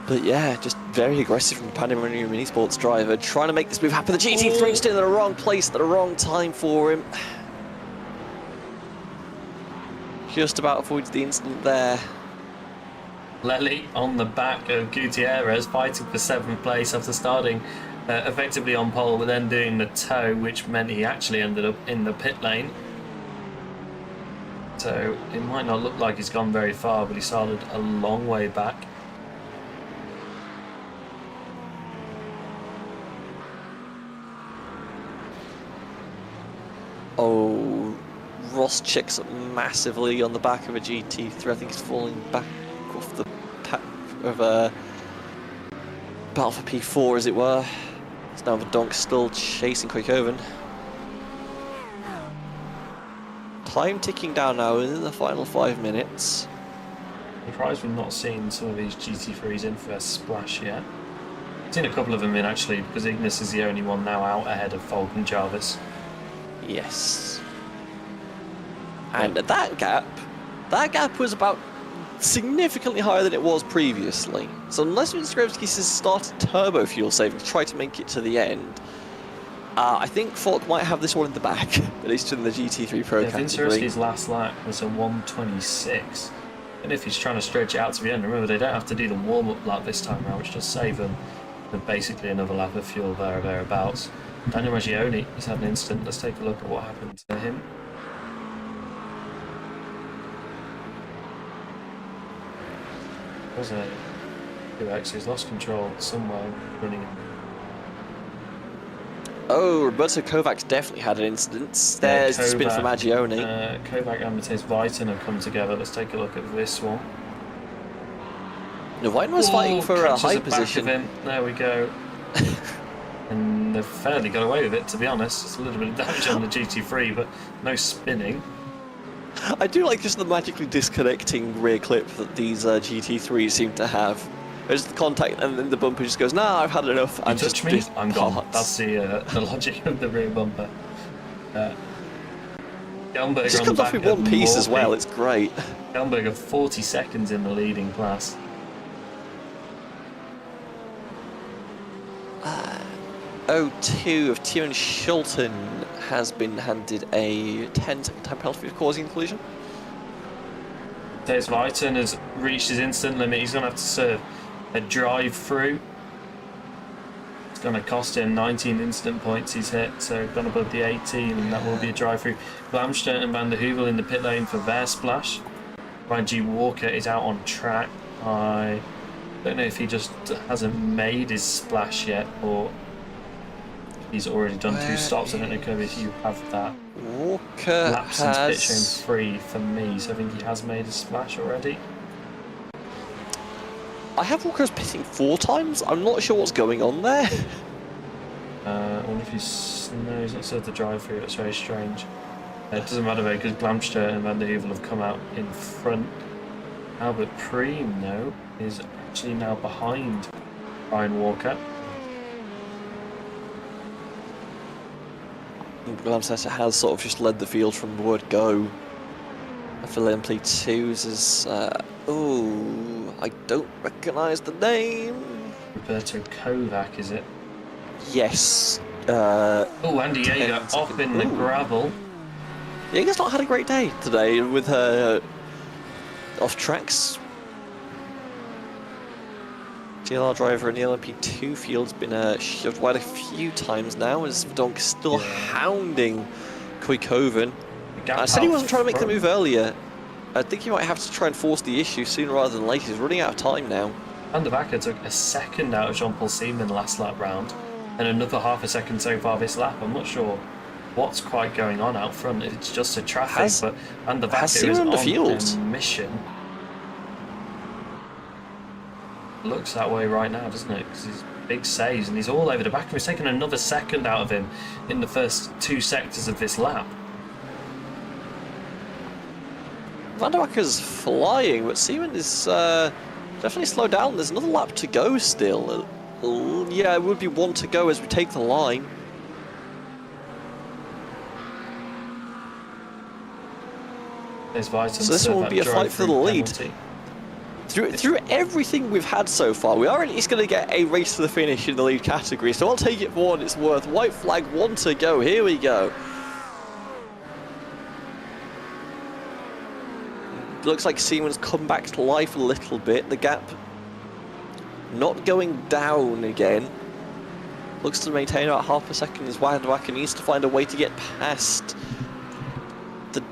But yeah, just very aggressive from the Pandemonium Mini Sports driver, trying to make this move happen. The GT3 still in the wrong place at the wrong time for him. Just about avoids the incident there. Lely on the back of Gutierrez, fighting for 7th place after starting effectively on pole, but then doing the tow, which meant he actually ended up in the pit lane. So it might not look like he's gone very far, but he started a long way back. Oh, Ross checks up massively on the back of a GT3. I think he's falling back off the pack of a battle for P4, as it were. It's now Verdonk still chasing Koikoven. Time ticking down now in the final 5 minutes. Surprised we've not seen some of these GT3s in for a splash yet. I've seen a couple of them in actually, because Ignis is the only one now out ahead of Falcon Jarvis. Yes. And that gap was about significantly higher than it was previously. So unless Vinstrevski has started turbo fuel saving to try to make it to the end, I think Falk might have this one in the back, at least in the GT3 Pro category. Vinstrevski's last lap was a 1:26. And if he's trying to stretch it out to the end, remember they don't have to do the warm-up lap this time around, which does save them basically another lap of fuel there or thereabouts. Daniel Reggioni has had an incident. Let's take a look at what happened to him. There's a 2X who's lost control somewhere running in. Oh, Roberto Kovacs definitely had an incident. There's the spin for Maggioni. Kovac and Matthias Viton have come together. Let's take a look at this one. No, Viton was fighting for a high position. There we go. And they've fairly got away with it, to be honest. It's a little bit of damage on the GT3, but no spinning. I do like just the magically disconnecting rear clip that these GT3s seem to have. There's the contact, and then the bumper just goes, "Nah, I've had enough." You touch me, I'm gone. That's the logic of the rear bumper. Gelnberger just on comes the off back with one piece Morphy. as well. It's great. Gelnberger 40 seconds in the leading class. O2 of Tiernan Shilton has been handed a 10-second time penalty for causing collision. Matthias Viton has reached his instant limit. He's going to have to serve a drive-through. It's going to cost him 19 instant points he's hit, so gone above the 18, and that will be a drive-through. Glamstert and Van der Heuvel in the pit lane for their splash. Ryan G. Walker is out on track. I don't know if he just hasn't made his splash yet, or he's already done 2 stops. I don't know, Kirby, if you have that. Walker Laps since pit showing 3 for me, so I think he has made a splash already. I have Walker as pitting 4 times. I'm not sure what's going on there. I wonder if no, he's not served the drive-through. That's very strange. It doesn't matter though, because Glamstert and Van der Heuvel have come out in front. Albert Preem, though, is actually now behind Ryan Walker. Glamstert has sort of just led the field from the word go. For LMP2s is I don't recognise the name. Roberto Kovac, is it? Yes. Andy Yeager off in the gravel. Yeager's not had a great day today with her off tracks. GLR driver in the LMP2 field's been shoved wide a few times now, as Verdonk still hounding Koikoven. I said he wasn't trying to make the move earlier. I think he might have to try and force the issue sooner rather than later. He's running out of time now. Van der Backer took a second out of Jean-Paul Seaman last lap round, and another half a second so far this lap. I'm not sure what's quite going on out front. It's just a traffic, but Van der Backer is on a mission. Looks that way right now, doesn't it? Because he's big saves and he's all over the back. We've taken another second out of him in the first 2 sectors of this lap. Van der Backer's flying, but Seaman is definitely slow down. There's another lap to go still. Yeah, it would be one to go as we take the line. So this one will be a fight for the lead. Through everything we've had so far, we are at least going to get a race to the finish in the lead category, so I'll take it for what it's worth. White flag, one to go. Here we go. Looks like Siemens come back to life a little bit. The gap not going down again. Looks to maintain about half a second as Wacker needs to find a way to get past the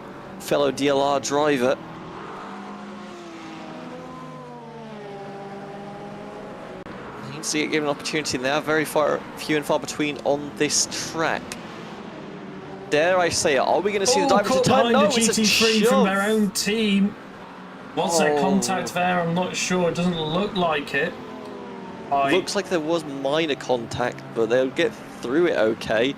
fellow DLR driver. You can see it given an opportunity, and they are very few and far between on this track. Dare I say it, are we going to see the diver to turn? No, the GT3 from their own team. Was there contact there? I'm not sure. It doesn't look like it. Looks like there was minor contact, but they'll get through it okay.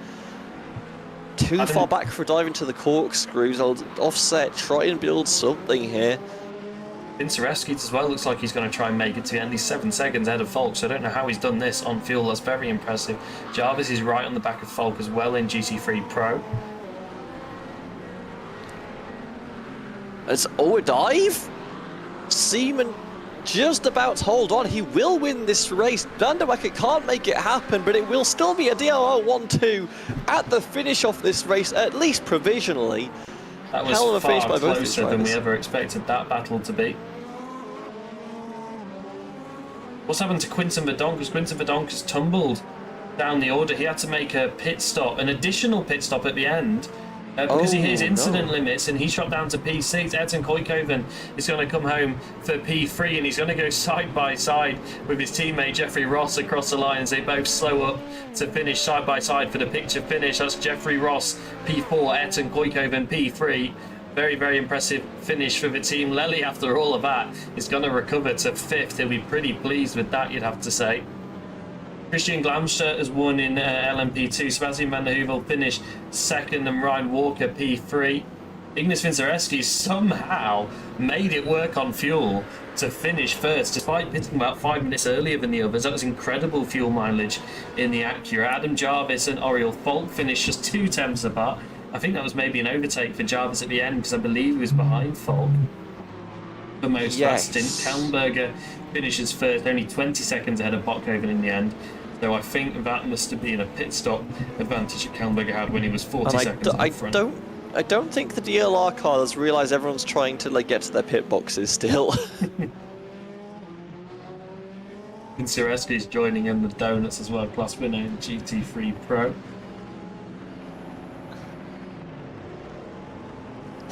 Too far back for diving to the corkscrews. I'll offset, try and build something here. Vinceresky as well looks like he's going to try and make it to at least 7 seconds ahead of Falk, so I don't know how he's done this on fuel. That's very impressive. Jarvis is right on the back of Falk as well in GT3 Pro. It's a dive? Seaman just about to hold on. He will win this race. Vanderwacker can't make it happen, but it will still be a DLR 1-2 at the finish of this race, at least provisionally. That was far closer than we ever expected that battle to be. What's happened to Quinton Verdonk? Because Quinton Verdonk has tumbled down the order. He had to make a pit stop, an additional pit stop at the end. Because he hit his incident limits and he shot down to P6. Edson Koikoven is going to come home for P3 and he's going to go side by side with his teammate Jeffrey Ross across the line as they both slow up to finish side by side for the picture finish. That's Jeffrey Ross P4, Edson Koikoven P3. Very, very impressive finish for the team. Lely, after all of that, is going to recover to 5th. He'll be pretty pleased with that, you'd have to say. Christian Glamster has won in LMP2. Sebastian van der Heuvel finished 2nd and Ryan Walker P3. Ignis Vinceresky somehow made it work on fuel to finish 1st, despite pitting about 5 minutes earlier than the others. That was incredible fuel mileage in the Acura. Adam Jarvis and Oriel Falk finished just 2 tenths apart. I think that was maybe an overtake for Jarvis at the end because I believe he was behind Falk for most fast stint. Kallenberger finishes 1st, only 20 seconds ahead of Botkoven in the end. So I think that must have been a pit stop advantage that Kallenberger had when he was 40 seconds in front. I don't think the DLR car has realised everyone's trying to get to their pit boxes still. Vinceresky's joining in the donuts as well, class winner in GT3 Pro.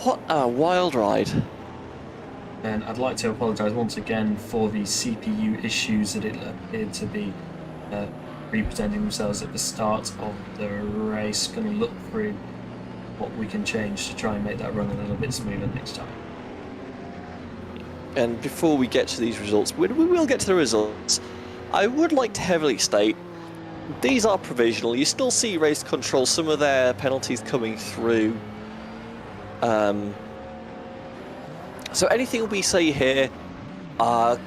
What a wild ride. And I'd like to apologise once again for the CPU issues that it appeared to be representing themselves at the start of the race. Going to look through what we can change to try and make that run a little bit smoother next time. And before we get to these results, we will get to the results. I would like to heavily state these are provisional. You still see race control, some of their penalties coming through. So anything we say here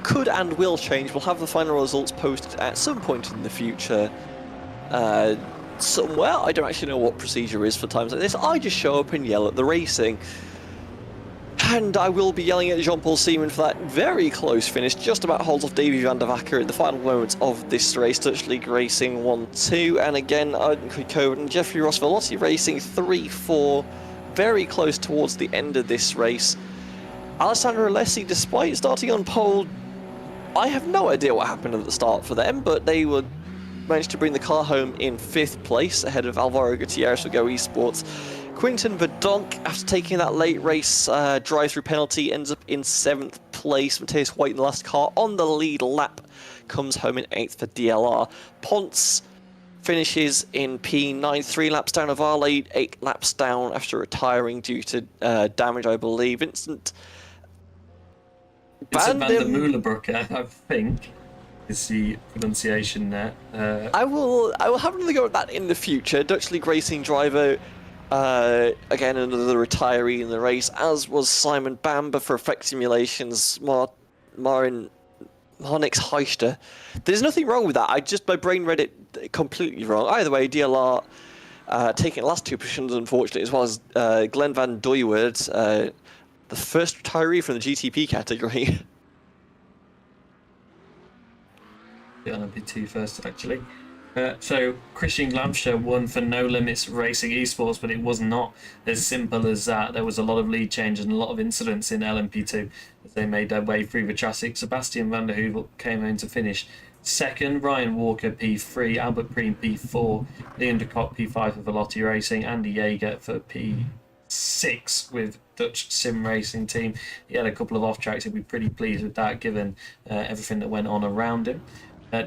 could and will change. We'll have the final results posted at some point in the future. Somewhere. I don't actually know what procedure is for times like this. I just show up and yell at the racing. And I will be yelling at Jean-Paul Seaman for that very close finish. Just about holds off Davy van der Wacker in the final moments of this race. Dutch League Racing 1-2. And again, Arden Kuikoven and Jeffrey Ross Veloci Racing 3-4. Very close towards the end of this race. Alessandro Alessi, despite starting on pole, I have no idea what happened at the start for them, but they managed to bring the car home in 5th place ahead of Alvaro Gutierrez for Go Esports. Quinton Verdonk, after taking that late race drive-through penalty, ends up in 7th place. Matthias White in the last car on the lead lap comes home in 8th for DLR. Ponce finishes in P9, 3 laps down of Varley, 8 laps down after retiring due to damage, I believe. Vincent Van der Moelenbroek, I think, is the pronunciation there. I will have another go at that in the future. Dutch League Racing driver, again another retiree in the race, as was Simon Bamber for Effect Simulations. Marin Marnix Heister. There's nothing wrong with that. My brain read it completely wrong. Either way, DLR taking the last two positions, unfortunately, as well as Glenn Van Duywood, the first retiree from the GTP category. Gonna be two first, actually. So Christian Glamscher won for No Limits Racing Esports, but it was not as simple as that. There was a lot of lead change and a lot of incidents in LMP2 as they made their way through the chassis. Sebastian van der Heuvel came home to finish second, Ryan Walker P3, Albert Preen P4, Liam de Kock P5 for Velotti Racing, Andy Jaeger for P6 with Dutch Sim Racing Team. He had a couple of off-tracks. He'd be pretty pleased with that given everything that went on around him.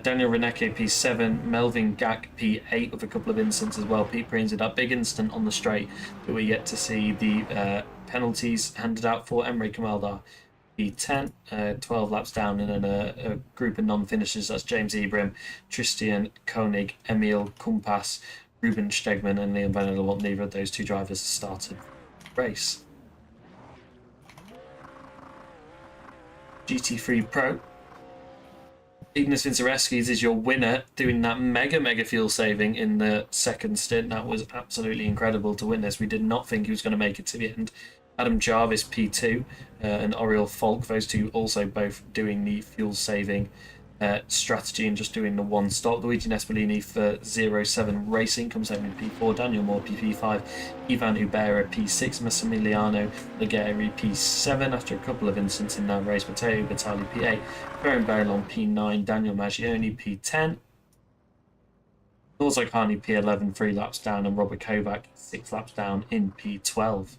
Daniel Reneke P7, Melvin Gack P8 with a couple of incidents as well. Pete Preens with that big incident on the straight that we get to see the penalties handed out for. Emre Kamaldar P10, 12 laps down, and then a group of non-finishers. That's James Ibrahim, Tristan Koenig, Emil Kumpas, Ruben Stegman, and Liam Van der Waal. Neither of those two drivers started the race. GT3 Pro. Ignas Vincereskis is your winner, doing that mega fuel saving in the second stint. That was absolutely incredible to witness. We did not think he was going to make it to the end. Adam Jarvis P2 and Oriel Falk, those two also both doing the fuel saving strategy and just doing the one stop. Luigi Nespolini for 07 Racing comes home in P4, Daniel Moore P5, Ivan Ubera P6, Massimiliano Legeri P7 after a couple of incidents in that race. Matteo Batali P8, Baron Barilon P9, Daniel Maggioni P10, Norzai Khani P11, 3 laps down, and Robert Kovac 6 laps down in P12.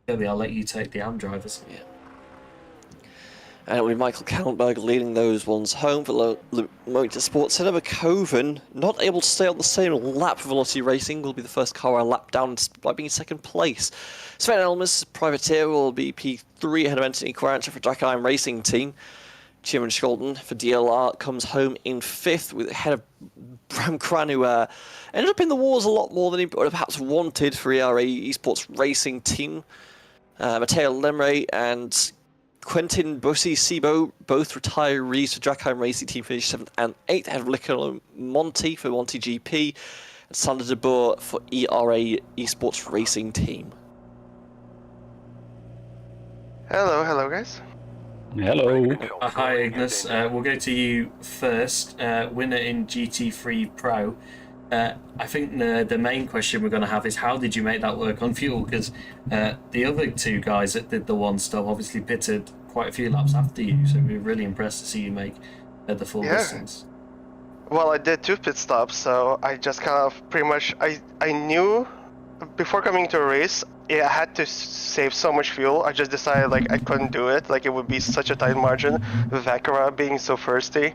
Toby, I'll let you take the AM drivers. Yeah. And it'll be Michael Kallenberg leading those ones home for Motorsport. Senna Coven, not able to stay on the same lap for Veloci Racing, will be the first car a lap down despite being in second place. Sven Elmas, Privateer, will be P3 ahead of Anthony Quarancha for Drakenheim Racing Team. Jim Scholden for DLR comes home in 5th with ahead of Bram Kran, who ended up in the wars a lot more than he would have perhaps wanted for ERA Esports Racing Team. Matteo Lemre and Quentin Bossi-Sibo, both retirees for Drakenheim Racing Team, finished 7th and 8th, ahead of Nicola Monti for Monti GP, and Sander de Boer for ERA Esports Racing Team. Hello guys. Hello. Hi Ignas, we'll go to you first. Winner in GT3 Pro. I think the main question we're going to have is how did you make that work on fuel? Because the other two guys that did the one stop obviously pitted quite a few laps after you, so we were really impressed to see you make the full distance. Well, I did 2 pit stops, so I just kind of pretty much I knew before coming to a race I had to save so much fuel. I just decided like I couldn't do it, like it would be such a tight margin with Acura being so thirsty.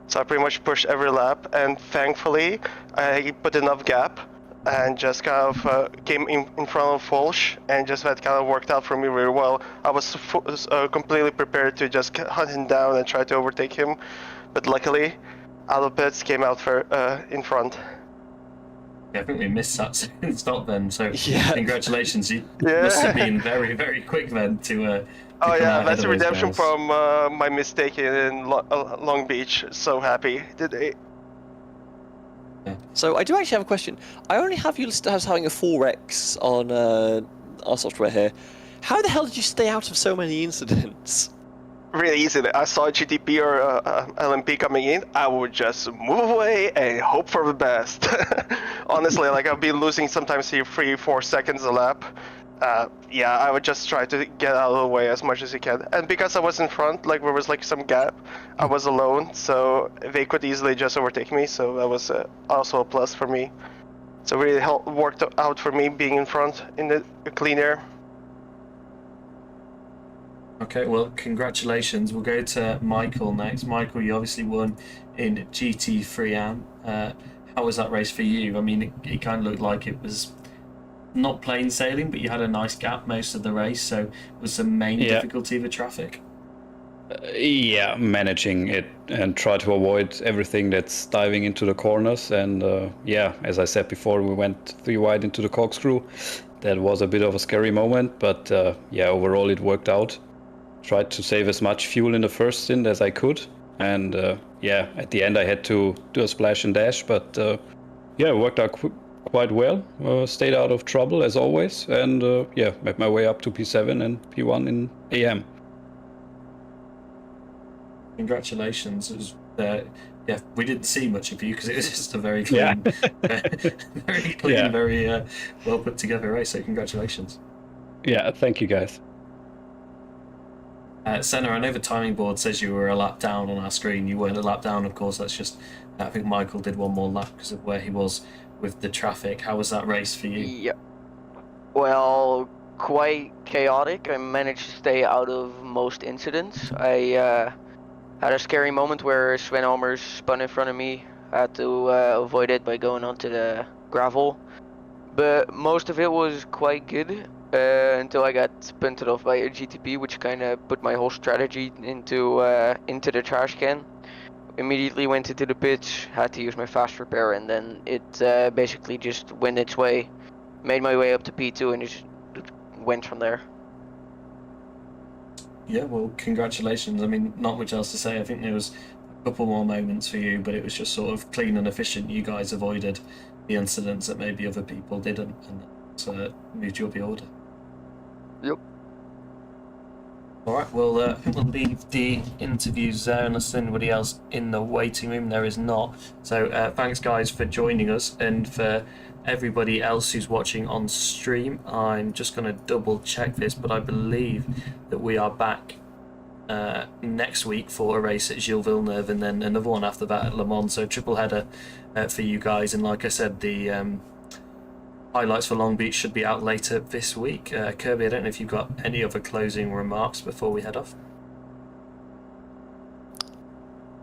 So I pretty much pushed every lap, and thankfully I put enough gap and just kind of came in front of Folsch, and just that kind of worked out for me really well. I was completely prepared to just hunt him down and try to overtake him, but luckily Alopets came out for in front. Yeah, I think we missed that stop then, so Yeah. Congratulations. You must have been very quick then to Oh come yeah, out that's ahead a of those redemption guys. from my mistake in Long Beach. So happy today. So I do actually have a question. I only have you listed as having a 4X on our software here. How the hell did you stay out of so many incidents? Really easy. I saw GTP or LMP coming in, I would just move away and hope for the best. Honestly, like I've been losing sometimes here 3-4 seconds a lap. Yeah, I would just try to get out of the way as much as you can. And because I was in front, like there was like some gap, I was alone, so they could easily just overtake me. So that was also a plus for me. So really worked out for me being in front in the clean air. Okay, well, congratulations. We'll go to Michael next. Michael, you obviously won in GT3 AM. How was that race for you? I mean, it kind of looked like it was not plain sailing, but you had a nice gap most of the race, so was the main difficulty the traffic? Yeah, managing it and try to avoid everything that's diving into the corners. And yeah, as I said before, we went 3 wide into the corkscrew. That was a bit of a scary moment, but yeah, overall it worked out. Tried to save as much fuel in the first stint as I could. And yeah, at the end I had to do a splash and dash, but yeah, it worked out quite well. Stayed out of trouble as always, and yeah, made my way up to P7 and P1 in AM. Congratulations. It was, yeah, we didn't see much of you because it was just a very clean, very clean, Yeah. very well put together race. So congratulations. Yeah, thank you guys. Senna, I know the timing board says you were a lap down on our screen. You weren't a lap down, of course. That's just, I think Michael did one more lap because of where he was with the traffic. How was that race for you? Yeah. Well, quite chaotic. I managed to stay out of most incidents. I had a scary moment where Sven Almers spun in front of me. I had to avoid it by going onto the gravel. But most of it was quite good until I got punted off by a GTP, which kind of put my whole strategy into the trash can. Immediately went into the pits, had to use my fast repair, and then it basically just went its way. Made my way up to P2 and just went from there. Yeah, well, congratulations. I mean, not much else to say. I think there was a couple more moments for you, but it was just sort of clean and efficient. You guys avoided the incidents that maybe other people didn't, and so moved you up the order. Yep. All right, well, I think we'll leave the interviews there unless there's anybody else in the waiting room. There is not. So thanks, guys, for joining us, and for everybody else who's watching on stream. I'm just going to double check this, but I believe that we are back next week for a race at Gilles Villeneuve, and then another one after that at Le Mans. So triple header for you guys. And like I said, the highlights for Long Beach should be out later this week. Kirby, I don't know if you've got any other closing remarks before we head off.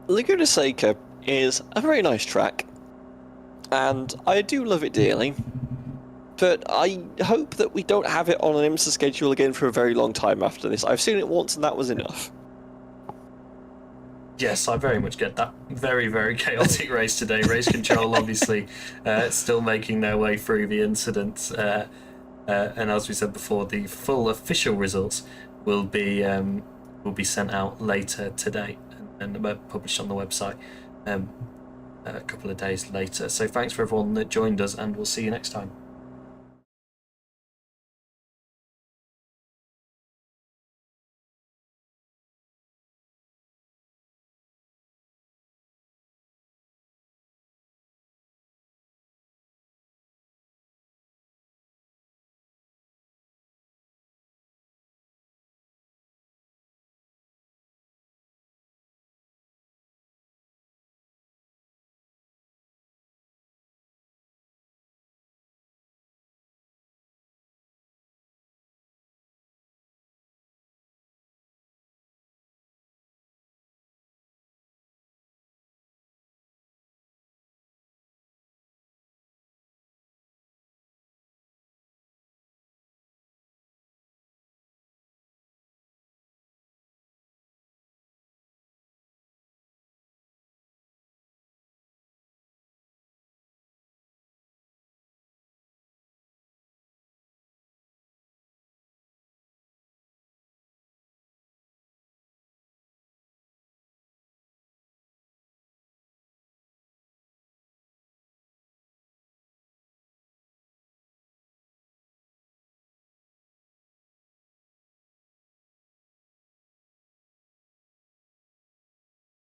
Laguna Seca is a very nice track, and I do love it dearly, but I hope that we don't have it on an IMSA schedule again for a very long time after this. I've seen it once and that was enough. Yes, I very much get that. Very, very chaotic race today. Race control, obviously, still making their way through the incidents. And as we said before, the full official results will be sent out later today and published on the website a couple of days later. So thanks for everyone that joined us, and we'll see you next time.